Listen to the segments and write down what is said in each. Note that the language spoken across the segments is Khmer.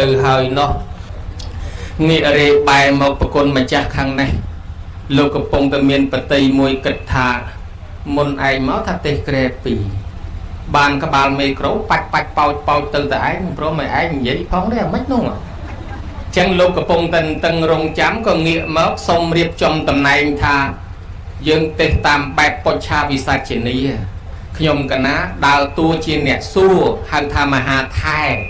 từ hơi nó nghĩa rê bài một bậc con mà chắc khăn này lô cặp bông tâm miền bát tây môi kịch thả môn ai máu thắt tê kề pì bàn các bạn mê cấu bạch bao từ tại pro mày ai vậy phóng đấy mất luôn à chẳng lô cặp bông tầng rồng chám còn nghĩa máu sông riệp trong tầm này tha dương tê tam bạch pocha visa trên này nhom cả ná đào tua trên nẹt xua hàng tham mà hà thai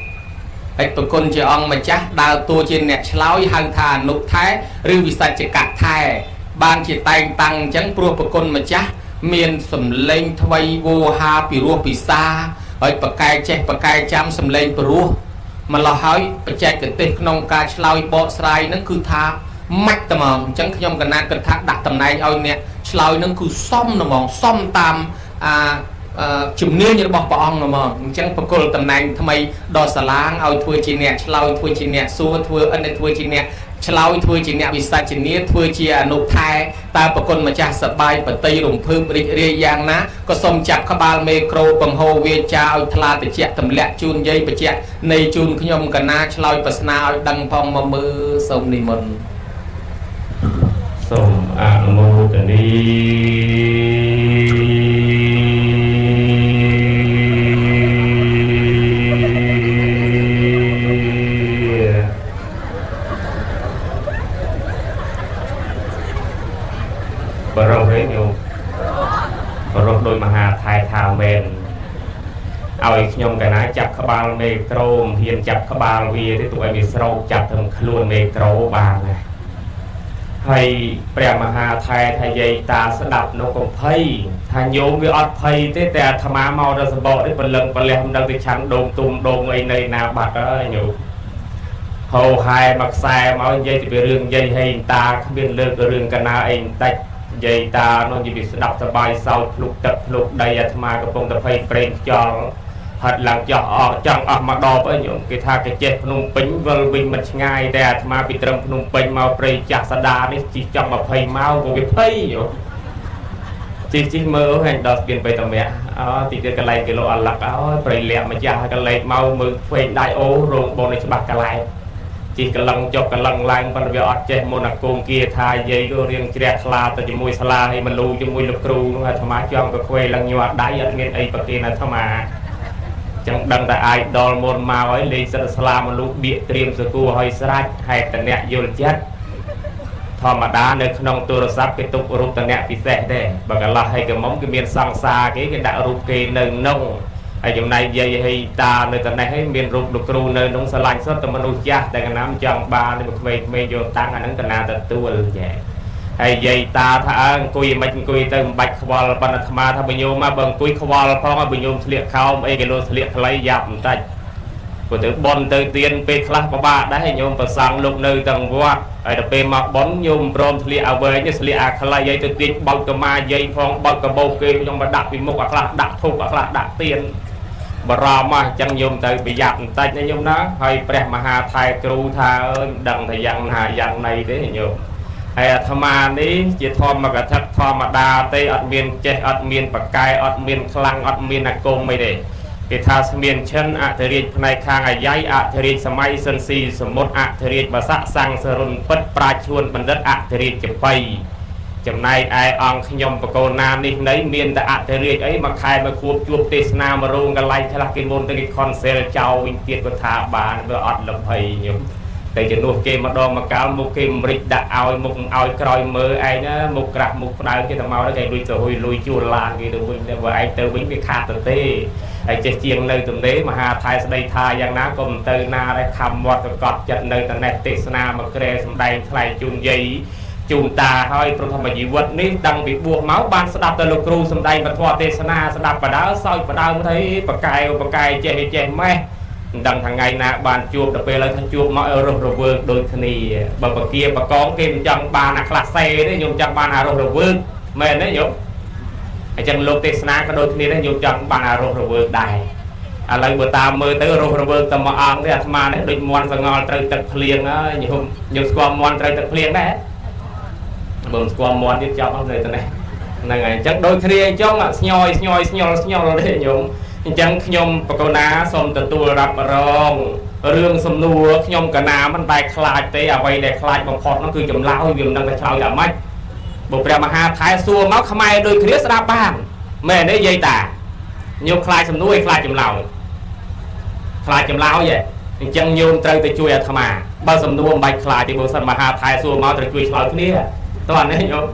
bạch bậc con chị ông mà chắc đào tua trên nẹt láo hàng thà nụ thái rư visa chỉ cả thai ban chỉ tay tăng chẳng pro bậc con mà chắc miền sầm lên thay vô ha pi rùa pi sa ở bậc cai chăm sầm lên pi rùa mà lo hỏi bậc trai cái tết nông ca láo bọ sài nó cứ tha mạch tầm mỏng chẳng nhom cả ná cần thác đặt tầm này ao nè láo nó cứ xóm nó mỏng xóm tam chụp nêu như bọc bong mà chẳng phải cô tầm này tham mày đo xả láng ao thui chi nè lao thui chi nè xua thui anh thui chi nè lao thui chi nè vì sao chi nè thui chi nộp thai ta bậc con mà cha sợ bay bậc tây rồng phơm rì giang ná có sông chặt các ba micro bằng hồ về cha ao thla để chẹt tầm lẹ chun dây bạch chẹt này chun khi nhom cả na lao bạch na ao đăng phong mà mưa sông này mình sông mô tần đi đôi mà hà thai thảo mền ao nhom cái ná chặt các ba mê trôm hiền chặt các ba vì thế tụi mình sâu chặt thằng luôn mê trâu bà này hay bè mà hà thai dây ta sẽ đập nó còn phay thà nhôm với ọt phay thếแต่ธรรมะmau ra sập bọ đấy phần lần phần lem đang đi chắn đồn tung đồn ấy này nào bạc đó nhủ hầu hai mặc sai máu dây thì bị rương dây hay ta không biết lơ cái rương cái nào anh tách dây ta nó chỉ bị đập sờ bài sau lục đây mà cái phong tập hay prem cho thật là cho chẳng mà đo với những cái tha cái chết nung pính vâng vinh mình ngay đẹp mà bị trầm nung pính màu prem chặt sa đa đấy chỉ trong mà phây mau của cái phây chỉ mơ hành đợt tiền về tầm mẹ thì cái này cái lộ ăn lạc prem lẹ mà cha cái này mau mơ phê đại ô rồi bọn này bạc cái này chỉ cái lăng cho cái lăng lang văn về ọt chơi môn là côn kia thay dây có riêng trẻ la từ mùi sala hay mình lưu cho mùi lục cừu nó thầm á cho cái khuê lăng nhọt đáy ở bên ấy bậc kia là thầm á chẳng đăng tại ai đo môn mà ấy lên sala mình lưu bịa tiêm sơ cua hơi sạch hay tận nẹt vô chết thầm mà đá nơi không tôi sắp cái tục rụp tận nẹt bị sẹt đây và cái là hay cái móng cái miền sang xa cái đạo rụp kia nơi nông ở trong này dây hay ta nơi tận này hay miền rụp lục cừu nơi nông sala sót tầm mình cha tại cái nám chọn ba nơi một mê vô tăng ở nông tận nào tận tu vậy hay dây ta thà cùi mình cùi từ bạch khval pan thà ma thà bao mà bằng cùi khval phong bao nhiêu liệt khao ấy cái lô liệt lấy dập tay của từ bon từ tiền pe class ba đã hay nhôm và sang lục nơi tầng vót ở đập pe mặc bón nhôm prom liệt ao về như liệt khai dây từ tiền bao cái ma dây phong bao cái bầu kê trong mà đặt vì một class đặt thuộc class đặt tiền bà ra mà chẳng nhôm từ bị dập tay như nhôm đó hay pre mà hà thai kêu tha đằng thời gian hà dạng này thế nhôm hay tham ăn đi chỉ thom mà cả thật thom mà đa tây ở miền chết ở miền bắc cai ở miền khlang ở miền nạc công mấy đấy cái thà miền chân ạ thời điểm này khang ở giấy ạ thời điểm samay sơn si sầm mốt ạ thời điểm bà sắc sang sơn bất pra chuồn bằng đất ạ thời điểm chụp bay chấm này ai ông nhom và cô nam đi lấy miền tại ạ thời điểm ấy mà khai mà cuộn chuột tê na mà rong cái lai thay là cái môn cái con xe trâu in tiệt của thà bà nó ọt lập hay nhom tại chỉ nuôi kê mà đo mà cao một kê mịch đã ao một ao còi mơ ai nó một cặp một đào cái thằng mau nó chạy đuôi rồi lùi chua lan cái đường mình và ai từ bính cái khát từ tê ai chơi chiên nơi tầm đấy mà hà thai đây thai giang ná cùng từ na đây khăm vọt cọt chặt nơi tận này tê na mà kê xong đây thay chun dây chun ta thôi trong thầm mà dị vật ní đang bị buộc máu ban sẽ đạp từ lục ru xong đây mà thoa tê na sẽ đạp vào đá soi vào đá mới thấy bậc cài chơi mẹ đằng thằng ngày nè bàn chuột đập về lại thằng chuột mọi rồi vương đôi thằng bà kia bà con kim chẳng bàn là class xe đấy nhung chẳng bàn là rồi vương mền đấy nhung chẳng lục tê sna cái đôi thằng đấy nhung chẳng bàn là rồi vương đài lần bữa ta mơ tới rồi vương tầm mà ăn đấy mà đấy đôi mòn sang ngon trời tật liền á nhung squam mòn trời tật liền đấy bơm squam mòn tiếp cho nó rồi tận này này chẳng đôi thằng trong là nhoi rồi đấy nhung chẳng nhom bà cô ná xong từ tu rập rong រឿងសំណួរខ្ញុំកណាមិនតែខ្លាចទេអ្វីដែលខ្លាចបំផុតនោះគឺចម្លើយវាមិនដឹងតែឆ្លើយយ៉ាងម៉េចបើព្រះមហាថៃសួរមកខ្មែរដូចគ្នាស្ដាប់បានមែនទេយាយតាញោមខ្លាចសំណួរឯខ្លាចចម្លើយខ្លាចចម្លើយឯងអញ្ចឹងញោមត្រូវទៅជួយអាត្មាបើសំណួរមិនបាច់ខ្លាចទេបើសិនមហាថៃសួរមកត្រូវជួយឆ្លើយគ្នាតោះអានេះញោម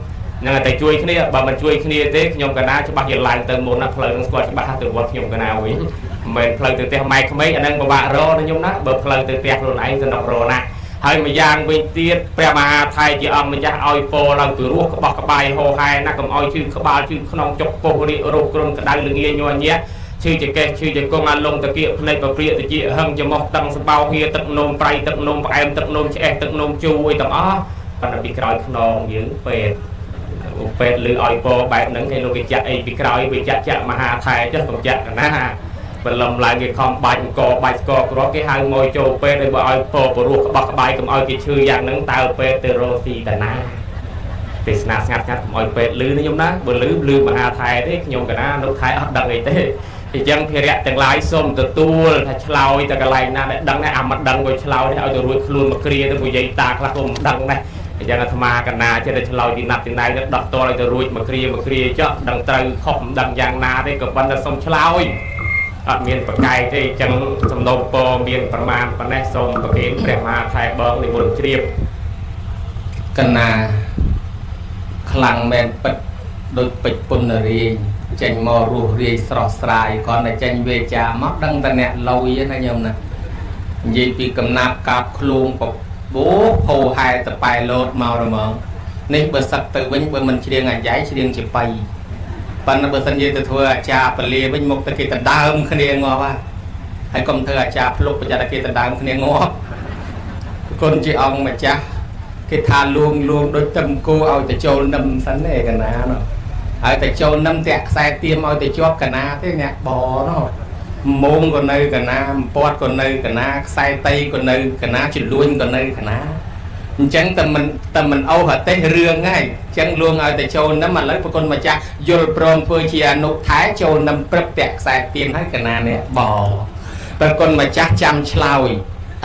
នឹងតែជួយគ្នាបើមិនជួយគ្នាទេខ្ញុំកណាច្បាស់ជាឡើងទៅមុនណាផ្លូវនឹងស្គាល់ច្បាស់ទៅវត្តខ្ញុំកណាវិញមិនមែនផ្លូវទៅផ្ទះម៉ែក្មេងអានឹងពិបាករណាញោមណាបើផ្លូវទៅផ្ទះខ្លួនឯងសំណុករណាហើយម្យ៉ាងវិញទៀតព្រះមហាថៃជាអង្គម្ចាស់ឲ្យពោឡើងពីរោះក្បោះក្បាយហោហែណាកុំឲ្យឈឺក្បាលឈឺក្នុងចុកពោះរាគរោគគ្រុនក្តៅល្ងាញ័រញាក់ឈឺចកេះឈឺចង្គង់អាលងតាគៀកភ្នែកប្រព្រាកតិចហឹងច្រមុះតឹងសបោហៀទឹកនោមប្រៃទឹកនោមផ្អែមទឹកនោមឆ្អេះទឹកនោមជូរអីទាំងអស់ប៉ុន្តែពីក្រោយខ្នងយើងពេទ្យពេទ្យលើឲ្យពោបែបហ្នឹងគេលោកគេចាក់អីពីក្រោយវាចាក់មហាថៃចុះកុំចាក់ណាបលំឡើងគេខំបាច់អង្គបាច់ស្គរគ្រាប់គេហៅមកចូលពេទ្យឲ្យបើឲ្យពោព្រោះក្បោះក្បាយកុំឲ្យគេឈឺយ៉ាងហ្នឹងតើពេទ្យទៅរកស៊ីតាណាទេសនាស្ងាត់ស្ងាត់កុំឲ្យពេទ្យលឺខ្ញុំណាបើលឺមហាថៃទេខ្ញុំកណាលោកថៃអត់ដឹងអីទេអញ្ចឹងភារៈទាំងឡាយសូមទទួលថាឆ្លើយទៅកន្លែងណាដែលដឹងដែរអាមិនដឹងក៏ឆ្លើយដែរឲ្យទៅរួចខ្លួនមកគ្រាទៅនិយាយតាខ្លះក៏មិនដឹងដែរអញ្ចឹងអាត្មាកណាចេះតែឆ្លើយទីណាត់ទីណៃទៅដោះតឲ្យទៅរួចមកគ្រាចុះដឹងត្រូវខុសមិនដឹងយ៉ាងណាទេក៏ប៉ុន្តែសូមឆ្លើយអត់មានប្រកែកទេអញ្ចឹងសំណូមពរមានប្រមាណប៉ុណ្ណេះសូមប្រគេនព្រះមហាថៃបងនិមន្តជ្រាបកណាខ្លាំងមែនពិតដូចពេជ្រពុនរីចេញមករស់រាយស្រស់ស្រាយគាត់តែចេញវេចាមកដឹងតែអ្នកលុយណាញោមណានិយាយពីកំណាប់កាប់ខ្លួនបបោហោហែតប៉ែលោតមករហ្មងនេះបើសឹកទៅវិញបើមិនច្រៀងអាយ៉ៃច្រៀងជាបៃប៉ុន្តែបើសិននិយាយទៅធ្វើអាចារ្យពលាវិញមកទៅគេដណ្ដើមគ្នាងាប់ហើយកុំធ្វើអាចារ្យភ្លុកប្រយ័ត្នគេដណ្ដើមគ្នាងាប់គុណជាអង្គម្ចាស់គេថាលួងដូចទឹមគោឲ្យទៅចូលនឹមសិនទេកណានោះហើយទៅចូលនឹមតាក់ខ្សែទៀមឲ្យទៅជាប់កណាទេអ្នកបនោះមុងក៏នៅកណាពាត់ក៏នៅកណាខ្សែតៃក៏នៅកណាជលួញក៏នៅកណាអញ្ចឹងតែមិនអូសទេសរឿងហ្នឹងអញ្ចឹងលួងឲ្យទៅចូលនឹមឥឡូវប្រគុណម្ចាស់យល់ព្រមធ្វើជាអនុថែចូលនឹមព្រឹបតាក់ខ្សែទៀមហើយកណានេះបប្រគុណម្ចាស់ចាំឆ្លើយ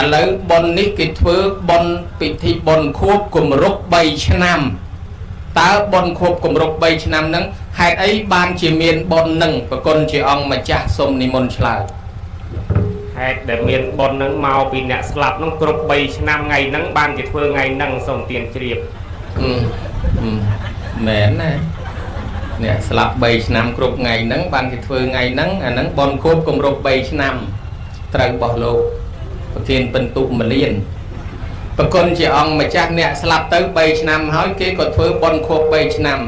ឥឡូវបុណ្យនេះគេធ្វើបុណ្យពិធីបុណ្យខួបគម្រប់3ឆ្នាំតើបុណ្យខួបគម្រប់3ឆ្នាំហ្នឹងហេតុអីបានជាមានបុណ្យហ្នឹងប្រគុណជាអង្គម្ចាស់សូមនិមន្តឆ្លើយហេតុដែលមានបុណ្យហ្នឹងមកពីអ្នកស្លាប់ហ្នឹងគ្រប់3ឆ្នាំថ្ងៃហ្នឹងបានគេធ្វើថ្ងៃហ្នឹងសូមទានជ្រាបមែនណាអ្នកស្លាប់3ឆ្នាំគ្រប់ថ្ងៃហ្នឹងបានគេធ្វើថ្ងៃហ្នឹងអាហ្នឹងបុណ្យខួបគម្រប់3ឆ្នាំត្រូវរបស់លោកប្រធានពិន្ទុមលានប្រគុណជាអង្គម្ចាស់អ្នកស្លាប់ទៅ3ឆ្នាំហើយគេក៏ធ្វើបុណ្យខួប3ឆ្នាំ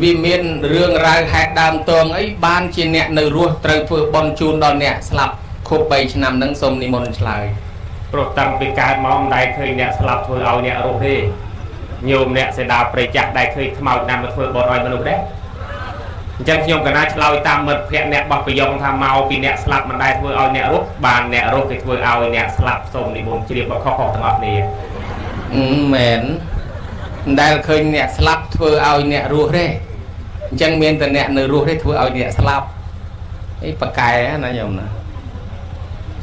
វាមានរឿងរ៉ាវហេតុដើមតងអីបានជាអ្នកនៅរស់ត្រូវធ្វើបុណ្យជូនដល់អ្នកស្លាប់ខួប3ឆ្នាំហ្នឹងសូមនិមន្តឆ្លើយព្រោះតាំងពីកើតមកមិនដែលឃើញអ្នកស្លាប់ធ្វើឲ្យអ្នករស់ទេញោមអ្នកសេដាប្រេចាស់ដែលឃើញខ្មោចណាស់មកធ្វើបុណ្យឲ្យមនុស្សដែរអញ្ចឹងខ្ញុំកណាឆ្លើយតាមមិត្តភ័ក្ដិអ្នកបោះប្រយ៉ងថាមកពីអ្នកស្លាប់មិនដែលធ្វើឲ្យអ្នករស់បានអ្នករស់គេធ្វើឲ្យអ្នកស្លាប់សូមនិមន្តជ្រាបខុសៗទាំងអស់គ្នាមែនមិនដែលឃើញអ្នកស្លាប់ធ្វើឲ្យអ្នករស់ទេអញ្ចឹងមានតែអ្នកនៅរស់ទេធ្វើឲ្យអ្នកស្លាប់អីប៉កែណាញោមណា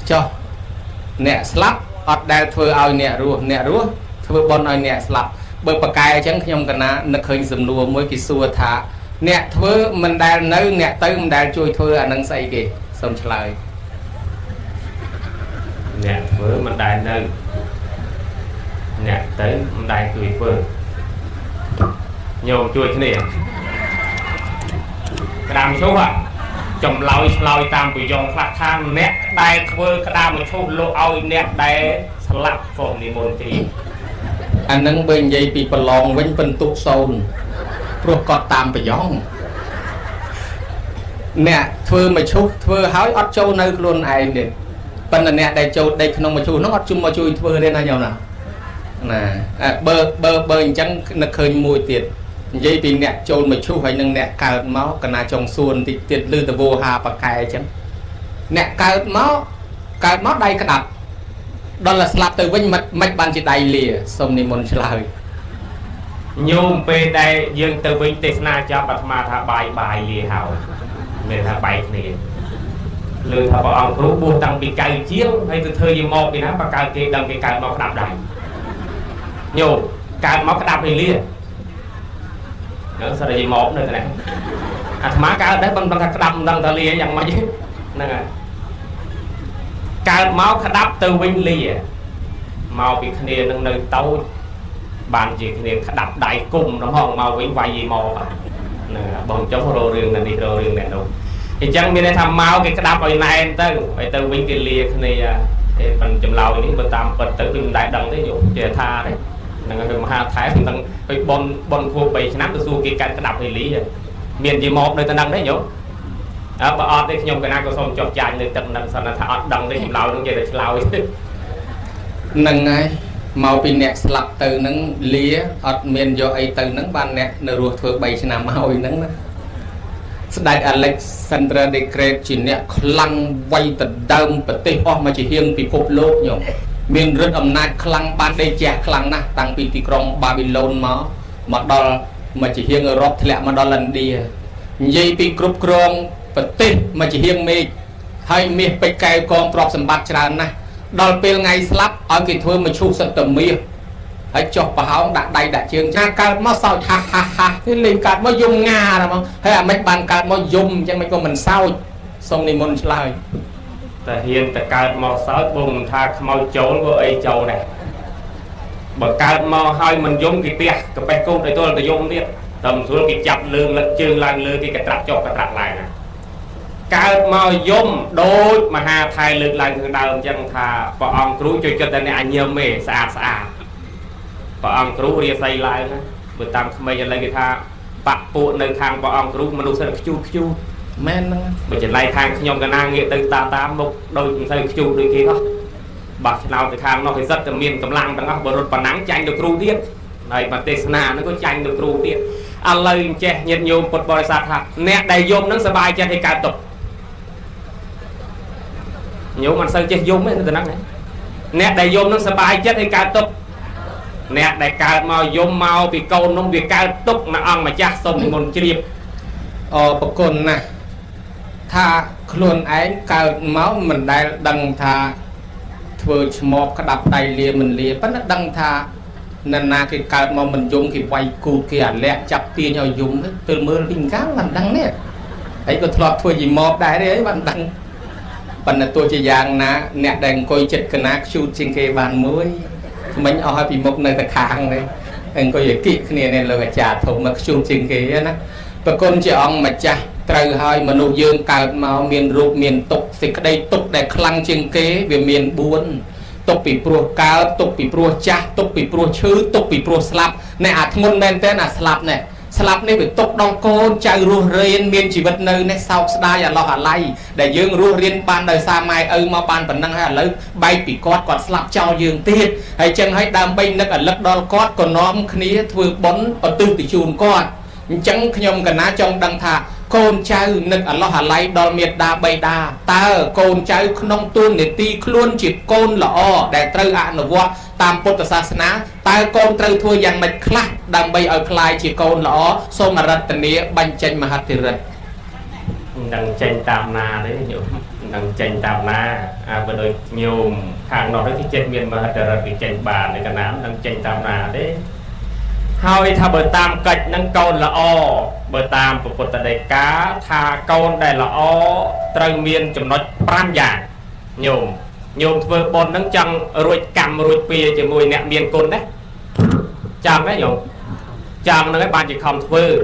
ចុះអ្នកស្លាប់អត់ដែលធ្វើឲ្យអ្នករស់ធ្វើបុណ្យឲ្យអ្នកស្លាប់បើប៉កែអញ្ចឹងខ្ញុំកណានឹកឃើញសំណួរមួយគេសួរថាអ្នកធ្វើមិនដែលនៅអ្នកទៅមិនដែលជួយធ្វើអានឹងស្អីគេសូមឆ្លើយអ្នកធ្វើមិនដែលនៅអ្នកទៅមិនដែលជួយធ្វើញោមជួយគ្នាក្តាមឈូសចម្លើយឆ្លើយតាមប្រយោគខ្លះថាអ្នកដែលធ្វើក្តាមឈូសលោកឲ្យអ្នកដែលស្លាប់សូមនិមន្តជ្រាបអានឹងបើនិយាយពីប្រឡងវិញពិន្ទុ0ព្រោះគាត់តាមប្រយ៉ងអ្នកធ្វើមកឈុះធ្វើហើយអត់ចូលនៅខ្លួនឯងទេប៉ុន្តែអ្នកដែលចូលដេកក្នុងមកឈុះនោះអត់ជុំមកជួយធ្វើទេណាញោមណាបើអញ្ចឹងនឹកឃើញមួយទៀតនិយាយពីអ្នកចូលមកឈុះហើយនឹងអ្នកកើតមកកណាចុងសួនតិចទៀតលឺតវោហាបកែអញ្ចឹងអ្នកកើតមកដៃក្តាប់ដល់តែស្លាប់ទៅវិញមិនបានជាដៃលាសូមនិមន្តឆ្លើយញោមពេលដែលយើងទៅវិញទេសនាចាប់អាត្មាថាបាយលាហើយមានថាបាយគ្នា lừa thà bảo ông rú buông tăng bị cay chiếu hay từ thời gì một thì nó bà cay kia đâm bị cay máu đạp đầy nhiều cay máu đạp thì lia nữa sao gì một nữa này má cay đấy bằng thằng đâm thằng ta lia chẳng mà chứ nè cay máu đạp từ vinh lia mau bị khné nâng nơi tàu bàn chỉ khné đạp đầy cùng nó hòn mau vinh vay gì mò nè bằng chống rô riêng này đi rô riêng này đâu thì chẳng biết tham mau cái đạp ở này phải từ vinh cái lia này phần chùm lầu này bên tam phần tự mình đại đồng đấy dụ chè tha đấy là người mà hai thái thằng phải bon khu bảy năm từ xu cái đạp thì lý rồi miền gì một nơi ta đăng đấy dụ đó bà ọt đấy nhung cái này có xong cho chạy nơi tận đằng sau là thà ọt đằng đấy chùm lầu đúng vậy để lầu nâng ngay màu pin nẹt slap từ nâng lía ọt miền do ấy từ nâng ban nẹt nửa ruột thừa 7 năm màu nâng đó đại Alexander the Great chỉ nẹt khăng quay từ đơm bờ tây mà chỉ hiên bị phục lốt nhung miền rất âm nát khăng ban đây chè khăng na tăng bị tì krong Babylon mà đo mà chỉ hiên ở Europe thì lẽ mà đo lần đi dây bị group krong bờ tây mà chỉ hiên mê hay mê bị cày con trọc sầm bát tràn na đo pil ngày slap ở kỳ thưa mà chu sập tầm mía hãy chọc bà hóng đặt đầy đặt trường cha cao nó sao ha cái liền cạt nó dùng nga là không hay là mấy bàn cạt nó dùng cho mấy con mình sao xong đi môn lời ta hiền ta cạt màu sáu bùng tha màu trốn của ấy châu này bởi cạt màu hai mình dùng cái tia cái bạch cung để tôi là dùng đi tầm xuống cái chập lương lật chương lan lương cái trạc chọc cái trạc lại nè cạt màu dùng đôi mà hà thay lực lại thường đầu chẳng thà bỏ ông cứu cho tên này anh nhiều mê xa bà ông cứu ria xây lại vừa tam khmer lại cái tha bạc bộ nơi thang bà ông cứu mà đâu sẽ chu men bởi chỉ lại thang nhom cái nang nghĩa từ ta một đôi xây chu đôi kia đó bạc nào cái thang nó phải rất là miền cầm lăng đằng đó bờ rột bà nắng tranh được cứu tiết này mà tê na nó có tranh được cứu tiết anh lời che nhiệt nhôm một bò sạt hạt nẹt đầy nhôm nó sẽ bay cho thì cả tục nhôm mà sao che nhôm ấy từ nắng này nẹt đầy nhôm nó sẽ bay chết thì cả tục nè đại ca mau dùng mau bị câu nông việc cao túc mà ăn mà chắc xong một chiếc bậc con nè tha luôn ấy cao máu mình đại đằng tha vừa một cái đập đầy lìa mình lìa bắt nó đằng tha nên là cái cao mà mình dùng thì quay cù kia lẹ chập tiền nhau dùng từ mưa linh cá mình đằng nè ấy có thọt thôi gì một đại đấy bạn đằng bạn là tôi chỉ giang nè nè đằng coi chật cái nát shoot trên cái bàn mới mình ở hai bị một nơi thật hàng đấy anh có gì kỹ cái này là trả thùng mà chung trình kia á và con chị ông mà cha trời hơi mà nụ dương cao màu miền ruột miền tục thì cái đây tục để khăng trình kế về miền buôn tục bị pro cao tục bị pro cha tục bị pro chư tục bị pro slap này ngôn men tên là slap này slap này bị tục đong con chạy ruột riêng miền chỉ vật nơi này sau đa là lo hả lay để dương ruột riêng ban đời xa mai mà ban phần năng hay là bay bị còn slap cho dương tiết hay chân hay đam bay nó ở lật đo cót còn nóm khía vừa bón ở tư tỷ chùn con chẳng nhom cả ná trong đăng thả con trai nực ở lo hả lay đo miệt đa bay đa ta con trai nông tuôn để ti luôn chỉ con lọ để trâu ạ nó vua tam Phậtศาสนาta con trâu thua dàn mạch khla đam bay ở khai chỉ con lọ so mà rật tận địa banh tranh mà hạt thì rật đằng tranh tam na đấy nhiều đằng tranh tam na vừa rồi nhiều hàng nọ đấy thì tranh miền mà hạt rật thì tranh bà này cả nám đằng tranh tam na đấy hơi tha bờ tam cạch nâng con là o bờ tam của Phật đại cá tha con đây là o trâu miền chấm nói pram giảng nhôm vừa bồn nâng chân rồi cầm rồi pìa chỉ mùi nẹt miền côn đấy chạm đấy nhôm chạm nó cái bàn chỉ không vừa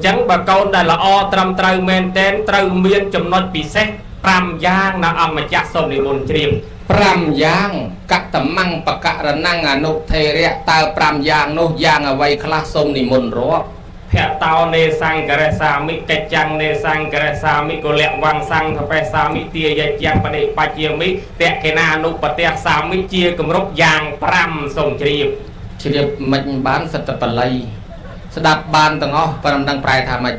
chẳng bà con đây là o trầm trâu men tên trâu miền chấm nói bị xét pram giang là ông mà chắc xong thì môn chìm pram giang các tấm măng bạc cả là năng à nộp thề rẹ ta pram giang nô giang ở vây class xong thì môn rõ hẹ tao nê sang cái sa mi cái chăng nê sang cái sa mi cô lẹ vang sang thằng pe sa mi tia dây chang pa đệ pa chia mi tẹt cái na nụ pa tẹt sa mi chia cầm rốc giang pram xong chìm mình bán sạch tập lây đạp bàn tầng ó pram đang prai thà mạch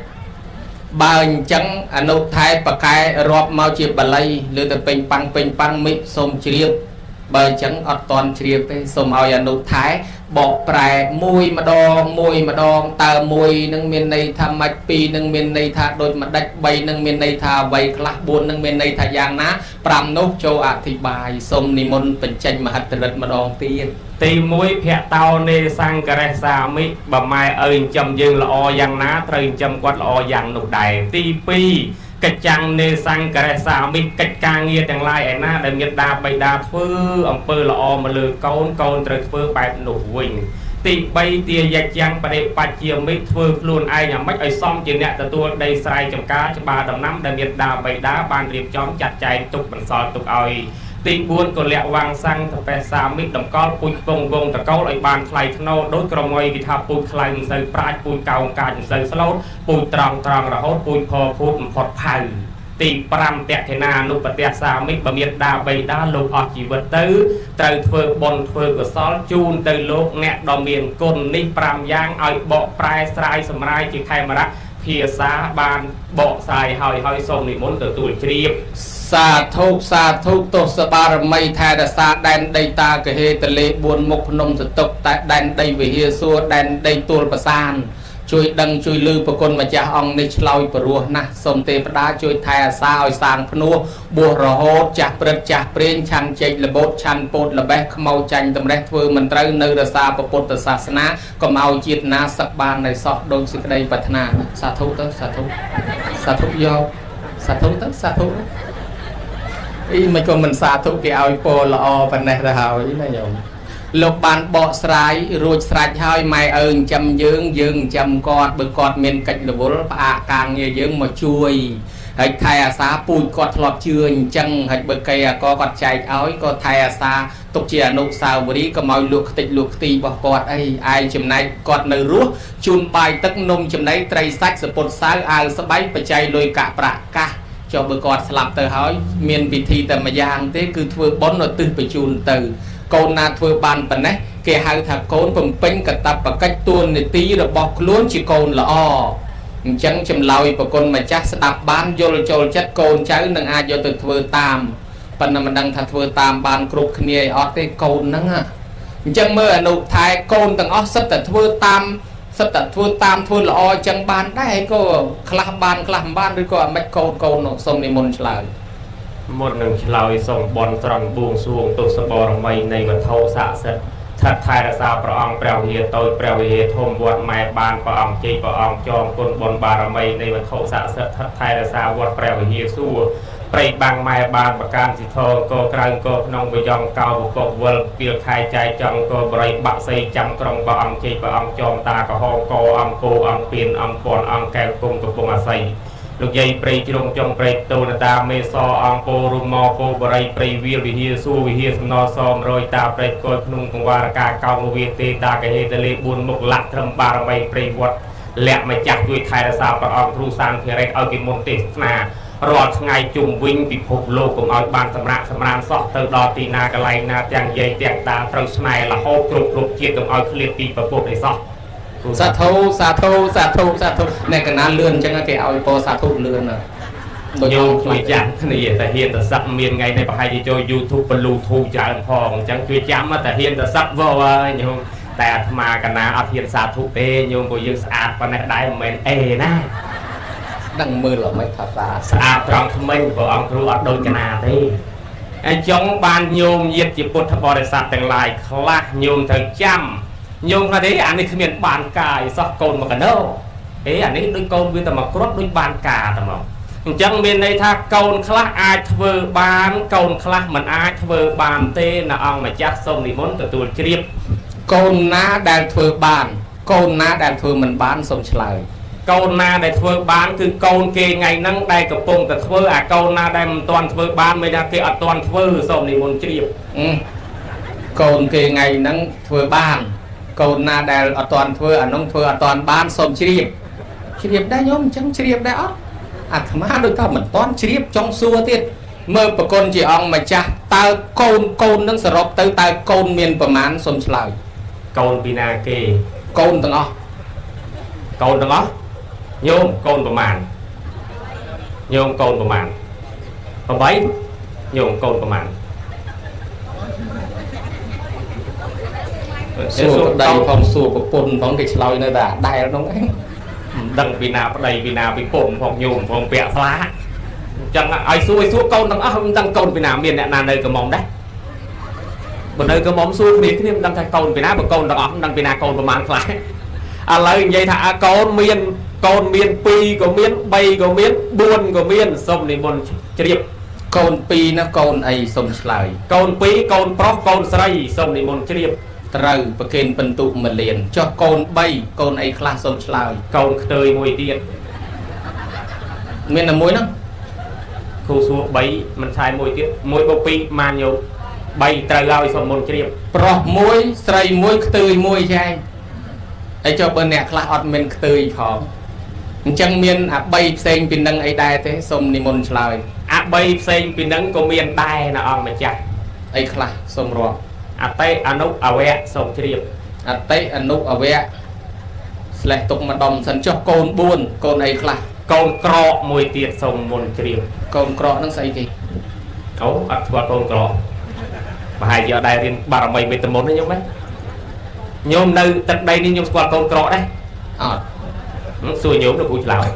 bà chẳng nộp thái bạc cái rọp mau chia bà lây lừa từ pin păng mi xong chìm បើចឹងអត់តន់ជ្រាបទេសូមឲ្យអនុថែបកប្រែមួយម្ដងតើមួយនឹងមានន័យថាម៉េចពីរនឹងមានន័យថាដូចម្ដេច3នឹងមានន័យថាអ្វីខ្លះ4នឹងមានន័យថាយ៉ាងណា5នោះចូលអធិប្បាយសូមនិមន្តបញ្ចេញមហិទ្ធិឫទ្ធិម្ដងទៀតទី1ភៈតោនេសង្ករេសាមិបើម៉ែអើយចំយើងល្អយ៉ាងណាត្រូវចំគាត់ល្អយ៉ាងនោះដែរទី2កិច្ចចាំងនេសង្ករេសាមិកិច្ចការងារទាំងឡាយឯណាដែលមានដាបៃតាធ្វើអំពើល្អមកលើកូនត្រូវធ្វើបែបនោះវិញទី3ទាយចាំងបដិបច្ចជាមិធ្វើខ្លួនឯងយ៉ាងម៉េចឲ្យសមជាអ្នកទទួលដីស្រែចម្ការច្បារដំណាំដែលមានដាបៃតាបានរៀបចំចាត់ចែងទុកបន្សល់ទុកឲ្យទី4ក៏លក្ខវាងសੰងតបេសាមិតម្កល់ពូជពងវងតកូលឲ្យបានថ្លៃថ្នូរដោយក្រមយគេថាពូជខ្លាំងមិនសូវប្រាជ្ញពូជកោងកាចមិនសូវស្លូតពូជត្រង់រហូតពូជផភូតបំផុតផៅទី5តេខេណាអនុបទសាមិបើមានដាបៃតាលោកអស់ជីវិតទៅត្រូវធ្វើបុណ្យធ្វើកុសលជូនទៅលោកអ្នកដ៏មានគុណនេះ5យ៉ាងឲ្យបកប្រែស្រាយសម្រាយជាខេមរៈភាសាបានបកស្រាយហើយសូមនិមន្តទទួលជ្រាបសាធុទោសបារមីថែរក្សាដែនដីតាកហេតលេ4មុខភ្នំសតុកតែដែនដីវិហារសួរដែនដីទួលប្រសានជួយដឹងជួយលឺប្រគុណម្ចាស់អង្គនេះឆ្លោយព្រោះណាស់សូមទេវតាជួយថែអាសាឲ្យសាងភ្នោះបួសរហូតចាស់ព្រឹកចាស់ព្រេងឆាន់ចេកលបោតឆាន់ពោតល្បេះខ្មៅចាញ់តម្រេះធ្វើមិនត្រូវនៅរសាពុទ្ធសាសនាកុំឲ្យជាតិណាសឹកបាននៅសោះដោយសេចក្តីប្រាថ្នាសាធុទៅសាធុយកសាធុទៅសាធុអីមិនក៏មិនសាធុគេឲ្យពរល្អប៉ុណ្ណេះទៅហើយណាញោមលោកបានបកស្រាយរួចស្រេចហើយម៉ែអើចាំយើងចាំគាត់បើគាត់មានកិច្ចរវល់ផ្អាកការងារយើងមកជួយហើយថែអាសាពូជគាត់ធ្លាប់ជឿអញ្ចឹងហើយបើកៃអាកគាត់ចែកឲ្យក៏ថែអាសាទុកជាអនុស្សាវរីយ៍កុំឲ្យលក់ខ្ទេចលក់ខ្ទីរបស់គាត់អីឯងចំណែកគាត់នៅរស់ជូនបាយទឹកនំចំណីត្រីសាច់សពុតសៅអាវស្បៃបច្ច័យលុយកាក់ប្រាក់កាសចុះបើគាត់ស្លាប់ទៅហើយមានពិធីតែម្យ៉ាងទេគឺធ្វើបុណ្យឧទ្ទិសបញ្ជូនទៅកូនណាធ្វើបានប៉ុណ្ណេះគេហៅថាកូនបំពេញកតបកិច្ចតួនាទីរបស់ខ្លួនជាកូនល្អអញ្ចឹងចម្លើយប្រគុណម្ចាស់ស្ដាប់បានយល់ចូលចិត្តកូនចៅនឹងអាចយកទៅធ្វើតាមប៉ុន្តែមិនដឹងថាធ្វើតាមបានគ្រប់គ្នាអត់ទេកូនហ្នឹងអញ្ចឹងមើលអនុថែកូនទាំងអស់សិតតែធ្វើតាមធ្វើល្អអញ្ចឹងបានដែរក៏ខ្លះបានខ្លះមិនបានឬក៏អាមិចកូនសូមនិមន្តឆ្លើយមុននឹងឆ្លើយសូមបន់ត្រង់បួងសួងទុសបរមីនៃវត្ថុស័ក្តិសិទ្ធិស្ថិតថែរក្សាព្រះអង្គព្រះវិហារតូចព្រះវិហារធំវត្តម៉ែបានព្រះអង្គជ័យព្រះអង្គចងគុណបុណ្យបារមីនៃវត្ថុស័ក្តិសិទ្ធិស្ថិតថែរក្សាវត្តព្រះវិហារសួរព្រៃបាំងម៉ែបានប្រការសិទ្ធរកក្រៅកក្នុងវិយងកោបកវលពីលខែចែកចង់កបរិយបាក់សីចាំក្រុងព្រះអង្គជ័យព្រះអង្គចងតាកហកអង្គគោអង្គពៀនអង្គពន់អង្គកែវគុំកំពុងអាស័យលោកយាយព្រៃជ្រុងចុងព្រៃតូនតាមេសអង្គពោរុមោពោបរិយព្រៃវាលវិហារសួរវិហារសំណសមរយតាព្រៃកលក្នុងកង្វារកាកោងវាទេតាកហេតលេ4មុខលក្ខត្រឹមបារមីព្រៃវត្តលក្ខម្ចាស់ជួយថែរក្សាព្រះអង្គគ្រូសានភិរិកឲ្យគេមុនទេសនារាល់ថ្ងៃជុំវិញពិភពលោកកុំឲ្យបានសម្រាកសម្រានសោះទៅដល់ទីណាកន្លែងណាទាំងយាយទាំងតាត្រូវស្នេហ៍រហូតគ្រប់ជាតិកុំឲ្យឃ្លាតពីប្រពុតឯសោះសាធុអ្នកកណាលឿនអញ្ចឹងគេឲ្យពរសាធុលឿនដូចយើងជួយចាំគ្នាតែហ៊ានតែសឹកមានថ្ងៃនេះប្រហែលជាចូល YouTube បលូធូច្រើនផងអញ្ចឹងជួយចាំតែហ៊ានតែសឹកវហើយញោមតែអាត្មាកណាអត់ហ៊ានសាធុទេញោមព្រោះយើងស្អាតប៉ុណ្ណេះដែរមិនមែនអេណាដឹងមើលល្មិចថាស្អាតត្រង់ថ្មិញព្រះអង្គគ្រូអត់ដូចកណាទេអញ្ចឹងបានញោមញាតិជាពុទ្ធបរិស័ទទាំងឡាយខ្លះញោមត្រូវចាំញោមថាទេអានេះគ្មានបានកាយសោះកូនមកកណោអានេះដូចកូនវាតែមកគ្រាប់ដូចបានការតែមកអញ្ចឹងមានន័យថាកូនខ្លះអាចធ្វើបានកូនខ្លះមិនអាចធ្វើបានទេណាអង្គម្ចាស់សូមនិមន្តទទួលជ្រាបកូនណាដែលធ្វើបានកូនណាដែលធ្វើមិនបានសូមឆ្លើយកូនណាដែលធ្វើបានគឺកូនគេថ្ងៃហ្នឹងដែលកំពុងតែធ្វើអាកូនណាដែលមិនទាន់ធ្វើបានមិនថាគេអត់ទាន់ធ្វើសូមនិមន្តជ្រាបកូនគេថ្ងៃហ្នឹងធ្វើបានកូនណាដែលអត់ទាន់ធ្វើអានោះធ្វើអត់ទាន់បានសូមជ្រាបដែរញោមអញ្ចឹងជ្រាបដែរអត់អាត្មាដូចថាមិនទាន់ជ្រាបចង់សួរទៀតមើលប្រគុណជាអង្គម្ចាស់តើកូននឹងសរុបទៅតើកូនមានប្រមាណសូមឆ្លើយកូនពីណាគេកូនទាំងអស់ញោមកូនប្រមាណញោមកូនប្រមាណ8ញោមកូនប្រមាណ សួរប្តីផងសួរប្រពន្ធផងគេឆ្លើយនៅតែដែលហ្នឹងឯង ដឹងពីណាប្តីពីណាពីពុំផងញោមផងពាក់ស្លាចឹងឲ្យសួរកូនទាំងអស់មិនដឹងកូនពីណាមានអ្នកណានៅកំមុំដែរបើនៅកំមុំសួរគ្នាមិនដឹងថាកូនពីណាបើកូនទាំងអស់មិនដឹងពីណាកូនប្រមាណខ្លះឥឡូវនិយាយថាកូនមាន 2ក៏មាន 3ក៏មាន 4ក៏មានសុំនិមន្តជ្រាបកូន 2 ណាកូនអីសុំឆ្លើយកូន 2 កូនប្រុសកូនស្រីសុំនិមន្តជ្រាបត្រូវប្រគេនពិន្ទុ1លានចុះកូន 3 កូនអីខ្លះសុំឆ្លើយកូនខ្ទើយមួយទៀតមានតែមួយហ្នឹងគ្រូសួរ3មិនឆាយមួយទៀត1 + 2 ម៉ានយោ3ត្រូវឲ្យសុំមុនជ្រាបប្រុស1ស្រី1ខ្ទើយ1ចែកហើយចុះបើអ្នកខ្លះអត់មានខ្ទើយផងអញ្ចឹងមានអា3ផ្សេងពីនឹងអីដែរទេសុំនិមន្តឆ្លើយអា3ផ្សេងពីនឹងក៏មានដែរណាអង្គម្ចាស់អីខ្លះសុំរាប់អតិអនុអវៈសុំជ្រាបអតិអនុអវៈស្លេះទុកម្ដុំសិនចុះកូន 4 កូនអីខ្លះកូនក្រកមួយទៀតសុំមុនជ្រាបកូនក្រកហ្នឹងស្អីគេអូអត់ស្គាល់កូនក្រកប្រហែលជាអត់ដែររៀនបារមីវេទមន្តទេញោមណាញោមនៅទឹកដីនេះញោមស្គាល់កូនក្រកដែរអត់សួរញោមទៅគូឆ្លើយ